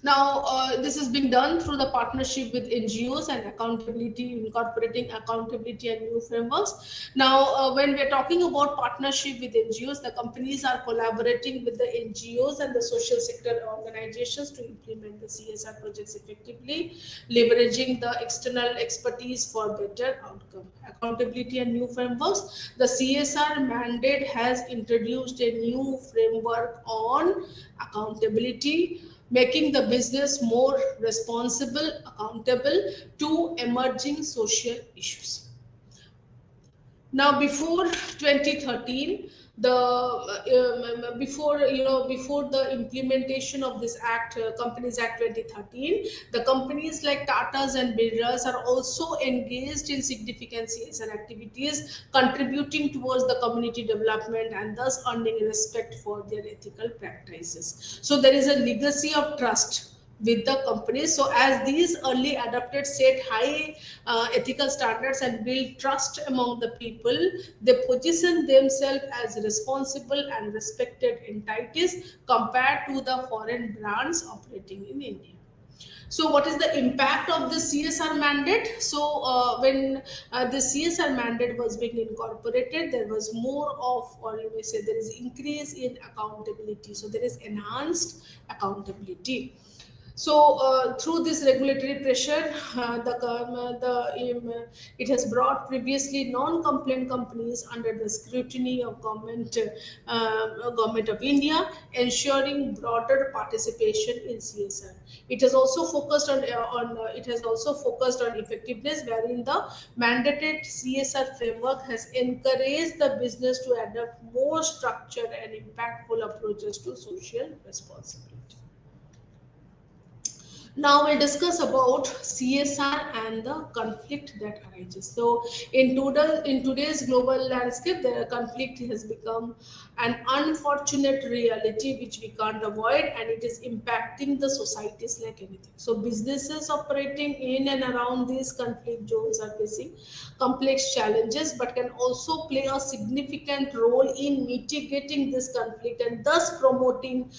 Now, this is being done through the partnership with NGOs and accountability, incorporating accountability and new frameworks. Now, when we're talking about partnership with NGOs, the companies are collaborating with the NGOs and the social sector organizations to implement the CSR projects effectively, leveraging the external expertise for better outcome. Accountability and new frameworks. The CSR mandate has introduced a new framework on accountability, making the business more responsible, accountable to emerging social issues. Now, before 2013, before the implementation of this act, Companies Act 2013, the companies like Tatas and Birlas are also engaged in significant CSR activities, contributing towards the community development and thus earning respect for their ethical practices. So there is a legacy of trust with the companies. So as these early adopted set high ethical standards and build trust among the people, they position themselves as responsible and respected entities compared to the foreign brands operating in India. So, what is the impact of the CSR mandate? So, when the CSR mandate was being incorporated, there was more of, or you may say, there is increase in accountability. So, there is enhanced accountability. So, through this regulatory pressure, it has brought previously non-compliant companies under the scrutiny of government of India, ensuring broader participation in CSR. It has also focused on effectiveness, wherein the mandated CSR framework has encouraged the business to adopt more structured and impactful approaches to social responsibility. Now we'll discuss about CSR and the conflict that arises. So in today's global landscape, the conflict has become an unfortunate reality which we can't avoid, and it is impacting the societies like anything. So businesses operating in and around these conflict zones are facing complex challenges, but can also play a significant role in mitigating this conflict and thus promoting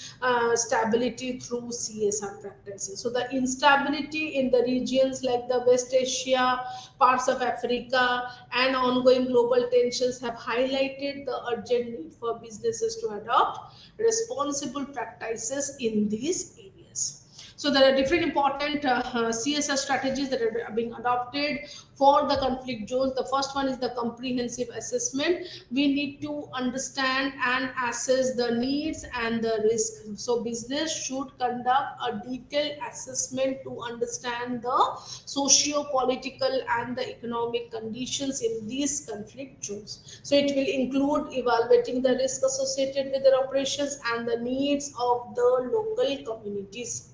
stability through CSR practices. So the instability in the regions like the West Asia, parts of Africa, and ongoing global tensions have highlighted the urgent need for businesses to adopt responsible practices in these areas. So there are different important CSR strategies that are being adopted for the conflict zones. The first one is the comprehensive assessment. We need to understand and assess the needs and the risk. So business should conduct a detailed assessment to understand the socio-political and the economic conditions in these conflict zones. So it will include evaluating the risk associated with their operations and the needs of the local communities.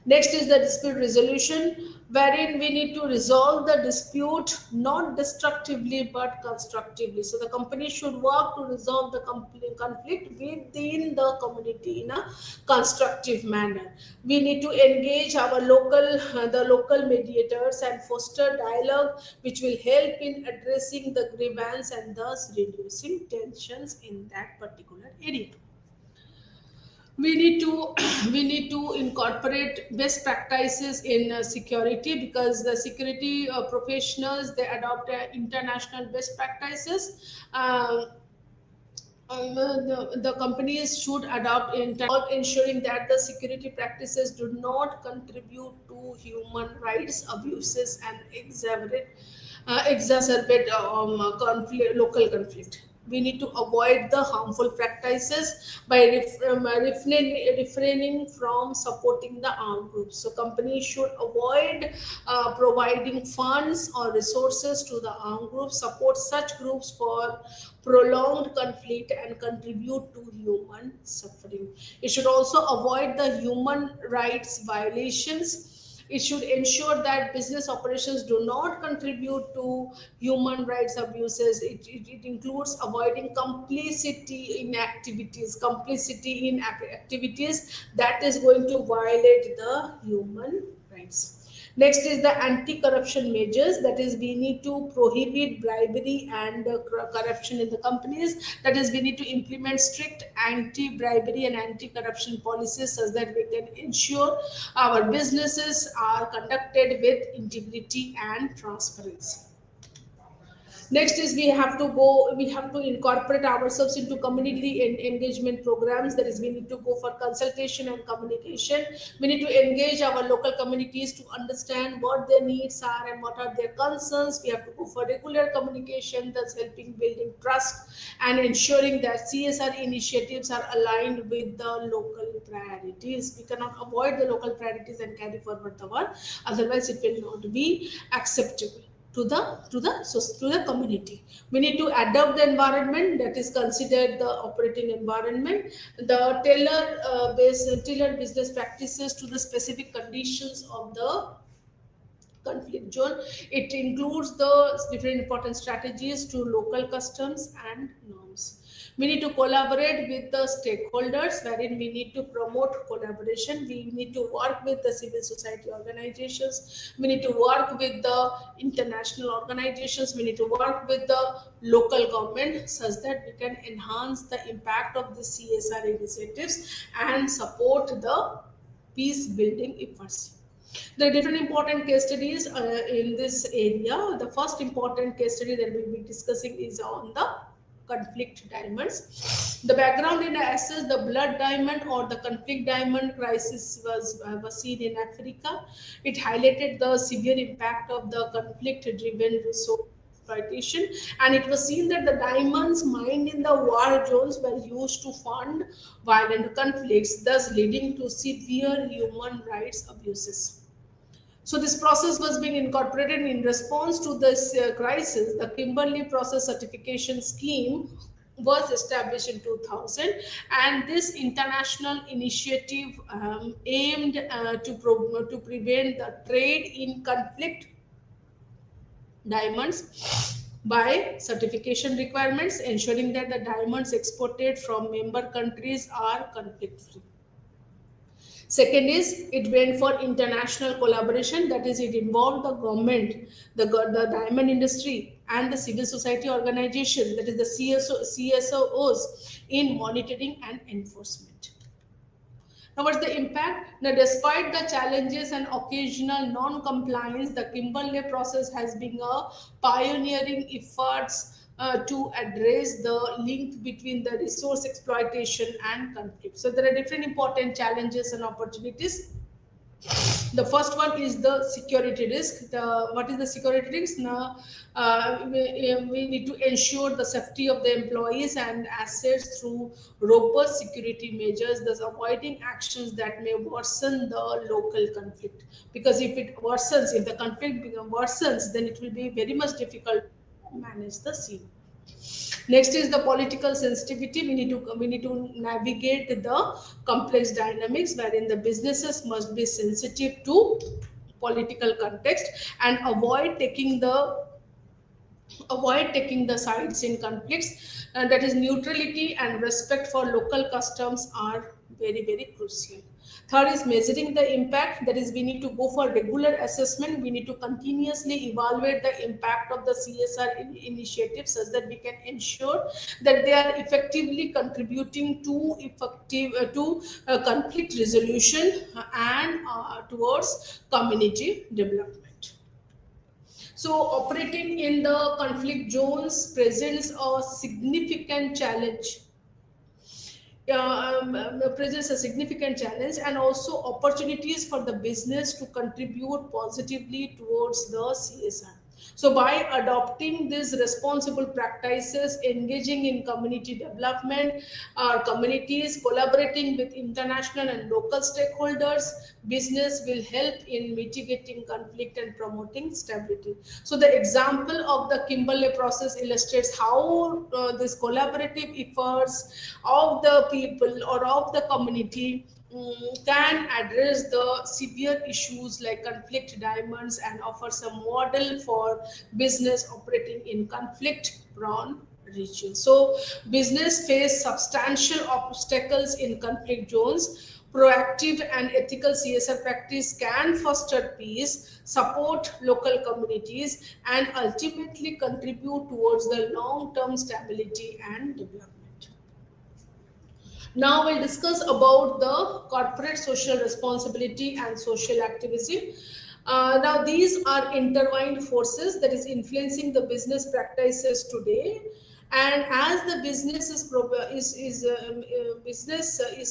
Next is the dispute resolution, wherein we need to resolve the dispute not destructively but constructively. So the company should work to resolve the conflict within the community in a constructive manner. We need to engage our the local mediators and foster dialogue, which will help in addressing the grievance and thus reducing tensions in that particular area. We need to we need to incorporate best practices in security, because the security professionals, they adopt international best practices. The companies should adopt in terms of ensuring that the security practices do not contribute to human rights abuses and exacerbate local conflict. We need to avoid the harmful practices by refraining from supporting the armed groups. So companies should avoid providing funds or resources to the armed groups, support such groups for prolonged conflict, and contribute to human suffering. It should also avoid the human rights violations. It should ensure that business operations do not contribute to human rights abuses. It includes avoiding complicity in activities that is going to violate the human rights. Next is the anti-corruption measures. That is, we need to prohibit bribery and corruption in the companies. That is, we need to implement strict anti-bribery and anti-corruption policies such that we can ensure our businesses are conducted with integrity and transparency. Next is we have to incorporate ourselves into community engagement programs. That is, we need to go for consultation and communication. We need to engage our local communities to understand what their needs are and what are their concerns. We have to go for regular communication, thus helping building trust and ensuring that CSR initiatives are aligned with the local priorities. We cannot avoid the local priorities and carry forward the work, otherwise it will not be acceptable to the community. We need to adopt the environment that is considered the operating environment, the tailor business practices to the specific conditions of the conflict zone. It includes the different important strategies to local customs and norms. We need to collaborate with the stakeholders, wherein we need to promote collaboration. We need to work with the civil society organizations. We need to work with the international organizations. We need to work with the local government such that we can enhance the impact of the CSR initiatives and support the peace building efforts. There are different important case studies in this area. The first important case study that we'll be discussing is on the conflict diamonds. The background in assess the blood diamond or the conflict diamond crisis was seen in Africa. It highlighted the severe impact of the conflict-driven resource exploitation, and it was seen that the diamonds mined in the war zones were used to fund violent conflicts, thus leading to severe human rights abuses. So this process was being incorporated in response to this crisis. The Kimberley Process Certification Scheme was established in 2000, and this international initiative aimed to prevent the trade in conflict diamonds by certification requirements, ensuring that the diamonds exported from member countries are conflict free. Second is it went for international collaboration, that is, it involved the government, the diamond industry, and the civil society organization, that is, the CSOs, in monitoring and enforcement. Now, what's the impact? Now, despite the challenges and occasional non-compliance, the Kimberley process has been a pioneering efforts to address the link between the resource exploitation and conflict. So there are different important challenges and opportunities. The first one is the security risk. What is the security risk? Now, we need to ensure the safety of the employees and assets through robust security measures, thus avoiding actions that may worsen the local conflict. Because if the conflict worsens, then it will be very much difficult to manage the scene. Next is the political sensitivity. We need to navigate the complex dynamics wherein the businesses must be sensitive to political context and avoid taking the sides in conflicts. That is, neutrality and respect for local customs are very, very crucial. Third is measuring the impact. That is, we need to go for regular assessment. We need to continuously evaluate the impact of the CSR initiatives such that we can ensure that they are effectively contributing to conflict resolution and towards community development. So, operating in the conflict zones presents a significant challenge. Presents a significant challenge and also opportunities for the business to contribute positively towards the CSR. So, by adopting these responsible practices, engaging in community development, communities, collaborating with international and local stakeholders, business will help in mitigating conflict and promoting stability. So, the example of the Kimberley process illustrates how this collaborative efforts of the people or of the community can address the severe issues like conflict diamonds and offer some model for business operating in conflict prone regions. So, business face substantial obstacles in conflict zones. Proactive and ethical CSR practice can foster peace, support local communities, and ultimately contribute towards the long term stability and development. Now we'll discuss about the corporate social responsibility and social activism. Now these are intertwined forces that is influencing the business practices today. And as the business is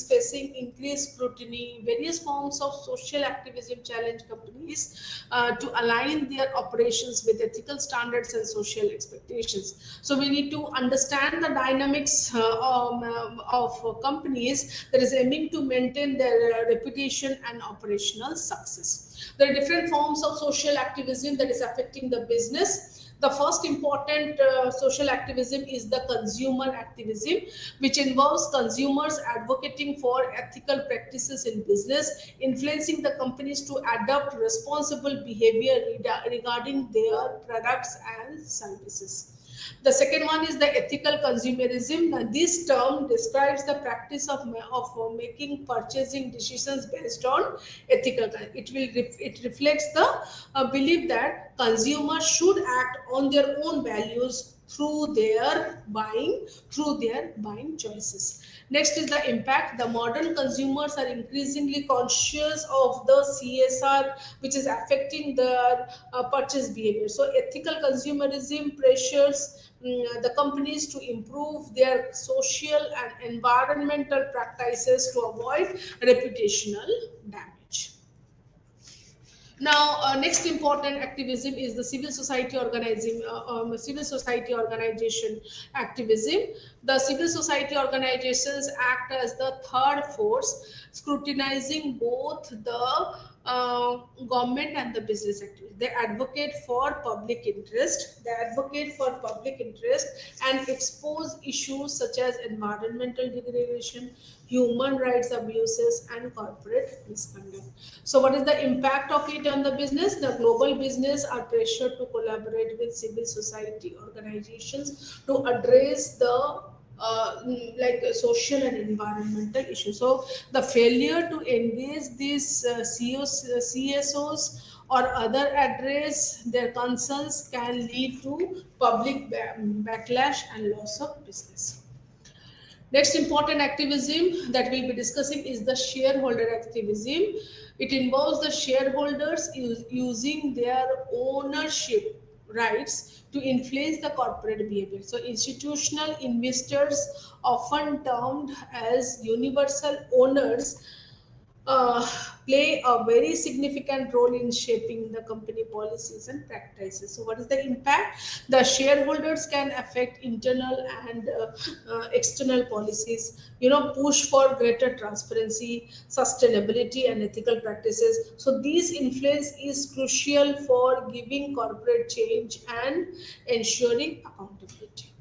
facing increased scrutiny, various forms of social activism challenge companies to align their operations with ethical standards and social expectations. So we need to understand the dynamics of companies that is aiming to maintain their reputation and operational success. There are different forms of social activism that is affecting the business. The first important social activism is the consumer activism, which involves consumers advocating for ethical practices in business, influencing the companies to adopt responsible behavior regarding their products and services. The second one is the ethical consumerism. Now, this term describes the practice of making purchasing decisions based on ethical. It reflects the belief that consumers should act on their own values through their buying choices. Next is the impact. The modern consumers are increasingly conscious of the CSR, which is affecting their purchase behavior. So ethical consumerism pressures the companies to improve their social and environmental practices to avoid reputational damage. Now, next important activism is the civil society organization activism. The civil society organizations act as the third force, scrutinizing both the government and the business activity. They advocate for public interest. They advocate for public interest and expose issues such as environmental degradation, human rights abuses, and corporate misconduct. So, what is the impact of it on the business? The global business are pressured to collaborate with civil society organizations to address the social and environmental issues. So, the failure to engage these CSOs or other address their concerns can lead to public backlash and loss of business. Next important activism that we'll be discussing is the shareholder activism. It involves the shareholders using their ownership rights to influence the corporate behavior. So, institutional investors, often termed as universal owners, uh, play a very significant role in shaping the company policies and practices. So, what is the impact? The shareholders can affect internal and external policies. Push for greater transparency, sustainability, and ethical practices. So, this influence is crucial for giving corporate change and ensuring accountability.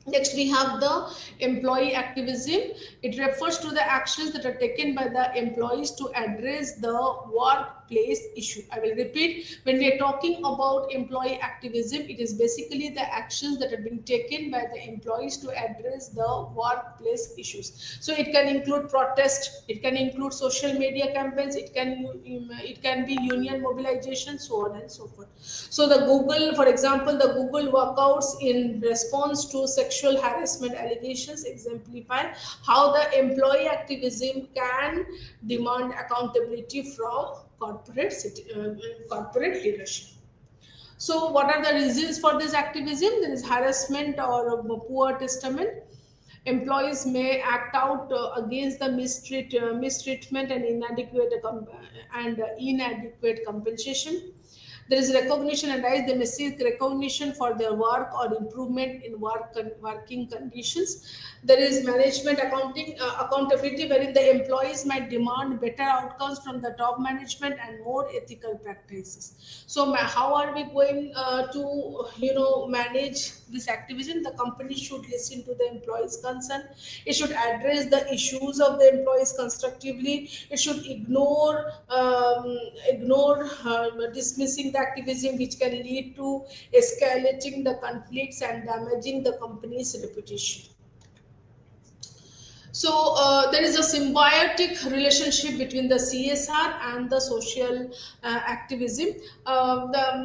Next, we have the employee activism. It refers to the actions that are taken by the employees to address the workplace issue. I will repeat, when we are talking about employee activism, it is basically the actions that have been taken by the employees to address the workplace issues. So it can include protest, it can include social media campaigns, it can be union mobilization, so on and so forth. So the Google, for example, the Google workouts in response to sexual harassment allegations exemplify how the employee activism can demand accountability from corporate leadership. So, what are the reasons for this activism? There is harassment or poor testament. Employees may act out against the mistreatment and inadequate compensation. There is recognition and rise. They may seek recognition for their work or improvement in working conditions. There is management accountability, wherein the employees might demand better outcomes from the top management and more ethical practices. So, how are we going to manage this activism? The company should listen to the employees' concern. It should address the issues of the employees constructively. It should ignore dismissing the activism, which can lead to escalating the conflicts and damaging the company's reputation. So there is a symbiotic relationship between the CSR and the social activism,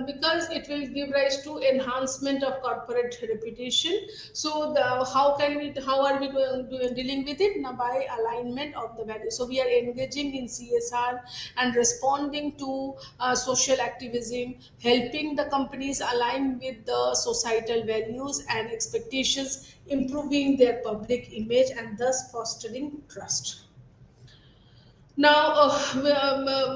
because it will give rise to enhancement of corporate reputation. So how are we dealing with it? Now, by alignment of the values. So we are engaging in CSR and responding to social activism, helping the companies align with the societal values and expectations, improving their public image, and thus fostering trust. Now,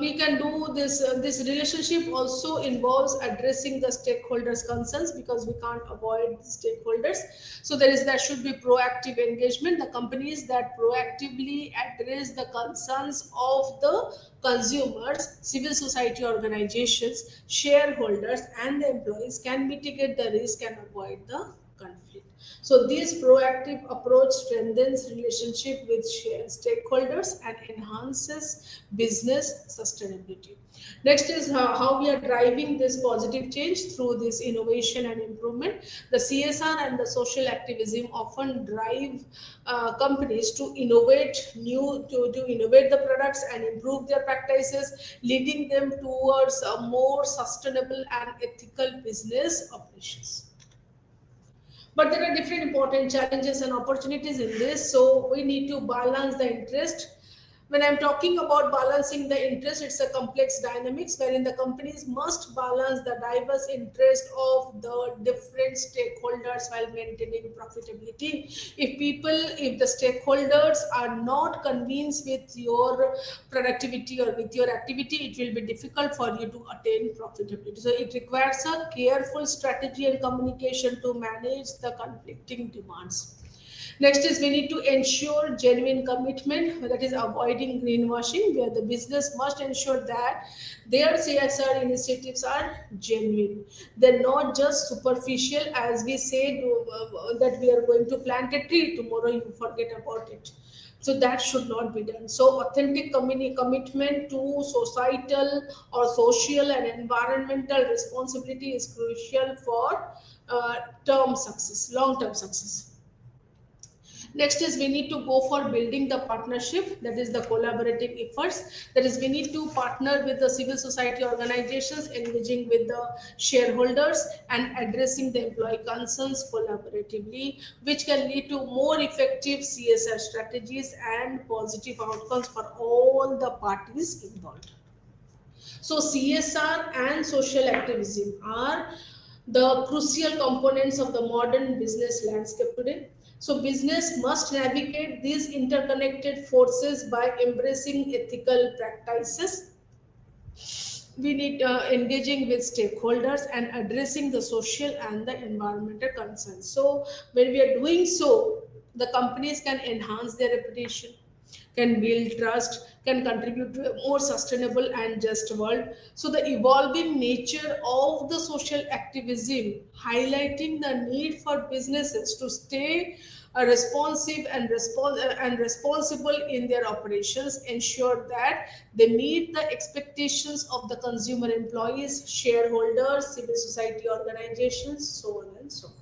we can do this. This relationship also involves addressing the stakeholders' concerns, because we can't avoid the stakeholders. So there should be proactive engagement. The companies that proactively address the concerns of the consumers, civil society organizations, shareholders, and the employees can mitigate the risk and avoid the conflict. So this proactive approach strengthens relationship with stakeholders and enhances business sustainability. Next is how we are driving this positive change through this innovation and improvement. The CSR and the social activism often drive companies to innovate the products and improve their practices, leading them towards a more sustainable and ethical business operations. But there are different important challenges and opportunities in this, so we need to balance the interest. When I'm talking about balancing the interest, it's a complex dynamics wherein the companies must balance the diverse interest of the different stakeholders while maintaining profitability. If the stakeholders are not convinced with your productivity or with your activity, it will be difficult for you to attain profitability. So it requires a careful strategy and communication to manage the conflicting demands. Next is we need to ensure genuine commitment, that is avoiding greenwashing, where the business must ensure that their CSR initiatives are genuine. They're not just superficial, as we say that we are going to plant a tree, tomorrow you forget about it. So that should not be done. So authentic commitment to societal or social and environmental responsibility is crucial for long-term success. Next is we need to go for building the partnership, that is the collaborative efforts. That is, we need to partner with the civil society organizations, engaging with the shareholders, and addressing the employee concerns collaboratively, which can lead to more effective CSR strategies and positive outcomes for all the parties involved. So CSR and social activism are the crucial components of the modern business landscape today. So business must navigate these interconnected forces by embracing ethical practices. We need engaging with stakeholders and addressing the social and the environmental concerns. So when we are doing so, the companies can enhance their reputation, can build trust, can contribute to a more sustainable and just world. So, the evolving nature of the social activism, highlighting the need for businesses to stay responsive and responsible in their operations, ensure that they meet the expectations of the consumer, employees, shareholders, civil society organizations, so on and so forth.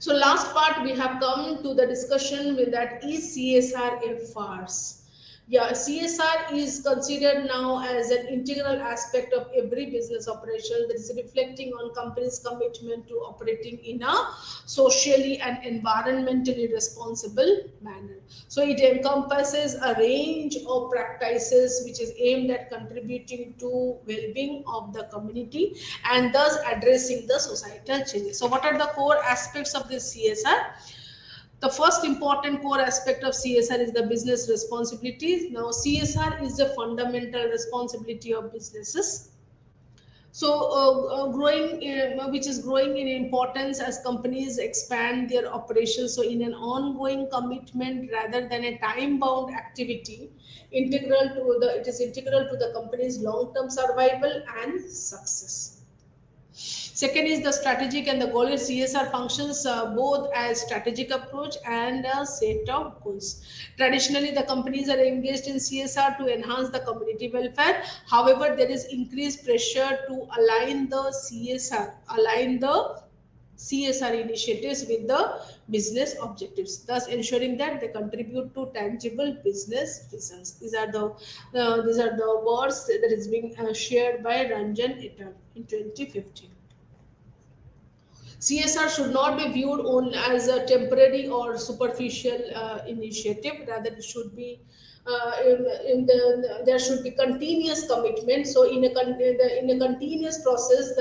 So last part we have come to the discussion with that is CSR a farce? Yeah, CSR is considered now as an integral aspect of every business operation that is reflecting on companies' commitment to operating in a socially and environmentally responsible manner. So it encompasses a range of practices which is aimed at contributing to well-being of the community and thus addressing the societal changes. So what are the core aspects of this CSR? The first important core aspect of CSR is the business responsibilities. Now, CSR is a fundamental responsibility of businesses. So, which is growing in importance as companies expand their operations. So, in an ongoing commitment rather than a time-bound activity, it is integral to the company's long-term survival and success. Second is the strategic and the goal is CSR functions both as strategic approach and a set of goals. Traditionally, the companies are engaged in CSR to enhance the community welfare. However, there is increased pressure to align the CSR initiatives with the business objectives, thus ensuring that they contribute to tangible business results. These are the words that is being shared by Ranjan et al. In 2015. CSR should not be viewed only as a temporary or superficial initiative. Rather, it should be there should be continuous commitment. So, in a continuous process,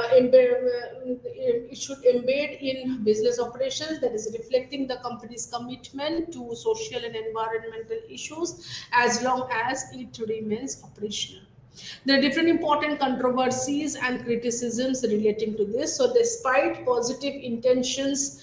it should embed in business operations that is reflecting the company's commitment to social and environmental issues as long as it remains operational. There are different important controversies and criticisms relating to this. So, despite positive intentions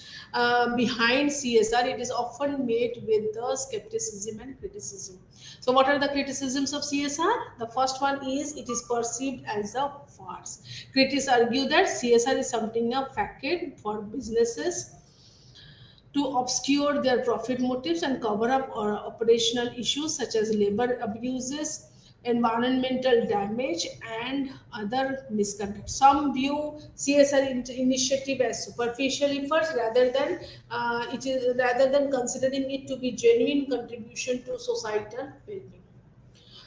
behind CSR, it is often met with the skepticism and criticism. So, what are the criticisms of CSR? The first one is it is perceived as a farce. Critics argue that CSR is something a facade for businesses to obscure their profit motives and cover up operational issues such as labor abuses, environmental damage, and other misconduct. Some view CSR initiative as superficial efforts rather than considering it to be genuine contribution to societal well-being.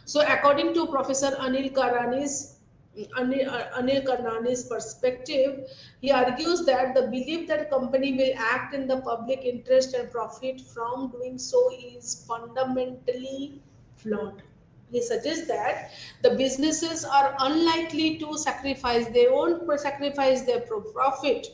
So, according to Professor Anil Karnani's perspective, he argues that the belief that a company will act in the public interest and profit from doing so is fundamentally flawed. He suggests that the businesses are unlikely to sacrifice their profit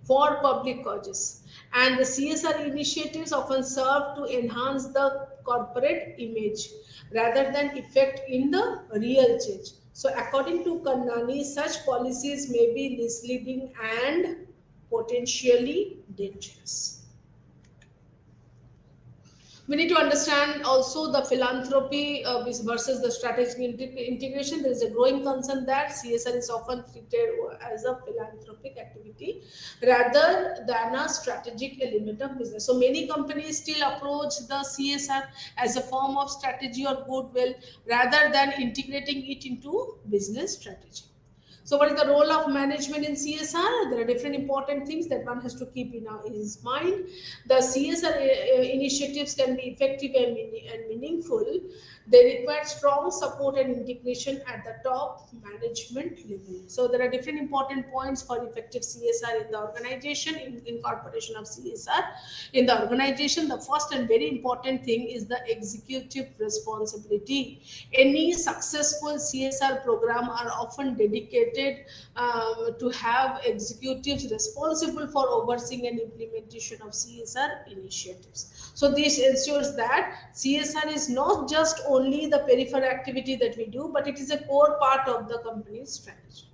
for public causes. And the CSR initiatives often serve to enhance the corporate image rather than effect in the real change. So, according to Kannani, such policies may be misleading and potentially dangerous. We need to understand also the philanthropy versus the strategic integration. There is a growing concern that CSR is often treated as a philanthropic activity rather than a strategic element of business. So many companies still approach the CSR as a form of strategy or goodwill rather than integrating it into business strategy. So, what is the role of management in CSR? There are different important things that one has to keep in his mind. The CSR initiatives can be effective and meaningful. They require strong support and integration at the top management level. So, there are different important points for effective CSR in the organization, in incorporation of CSR in the organization. The first and very important thing is the executive responsibility. Any successful CSR program are often dedicated to have executives responsible for overseeing and implementation of CSR initiatives. So this ensures that CSR is not just only the peripheral activity that we do, but it is a core part of the company's strategy.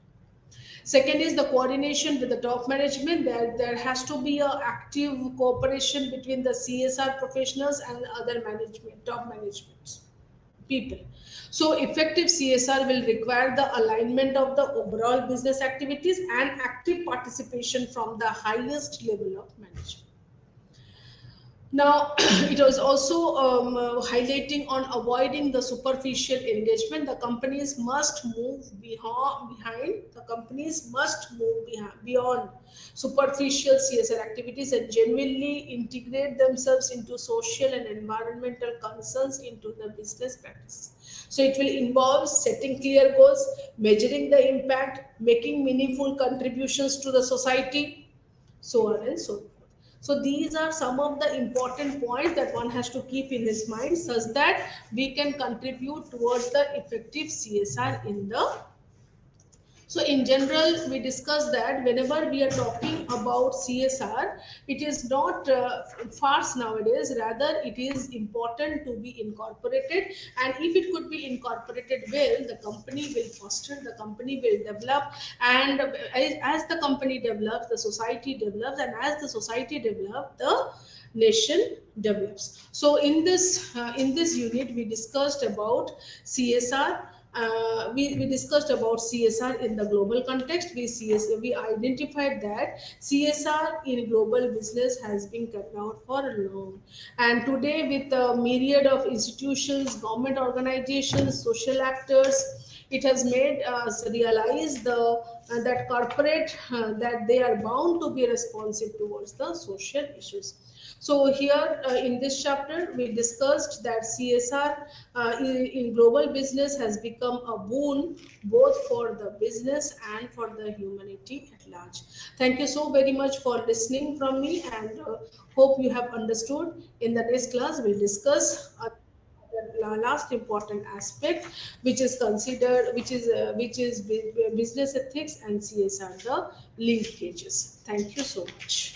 Second is the coordination with the top management. There has to be a active cooperation between the CSR professionals and other management, top management people. So effective CSR will require the alignment of the overall business activities and active participation from the highest level of management. Now, it was also highlighting on avoiding the superficial engagement. The companies must move behind. The companies must move beyond superficial CSR activities and genuinely integrate themselves into social and environmental concerns into the business practices. So it will involve setting clear goals, measuring the impact, making meaningful contributions to the society, so on and so forth. So these are some of the important points that one has to keep in his mind such that we can contribute towards the effective CSR in the. So in general, we discussed that whenever we are talking about CSR, it is not farce nowadays. Rather, it is important to be incorporated. And if it could be incorporated well, the company will foster, the company will develop. And as the company develops, the society develops. And as the society develops, the nation develops. So in this unit, we discussed about CSR. We discussed about CSR in the global context. We identified that CSR in global business has been carried out for long, and today with a myriad of institutions, government organizations, social actors, it has made us realize that corporate that they are bound to be responsive towards the social issues. So here in this chapter, we discussed that CSR in global business has become a boon both for the business and for the humanity at large. Thank you so very much for listening from me, and hope you have understood. In the next class, we'll discuss the last important aspect, which is considered, which is business ethics and CSR, the linkages. Thank you so much.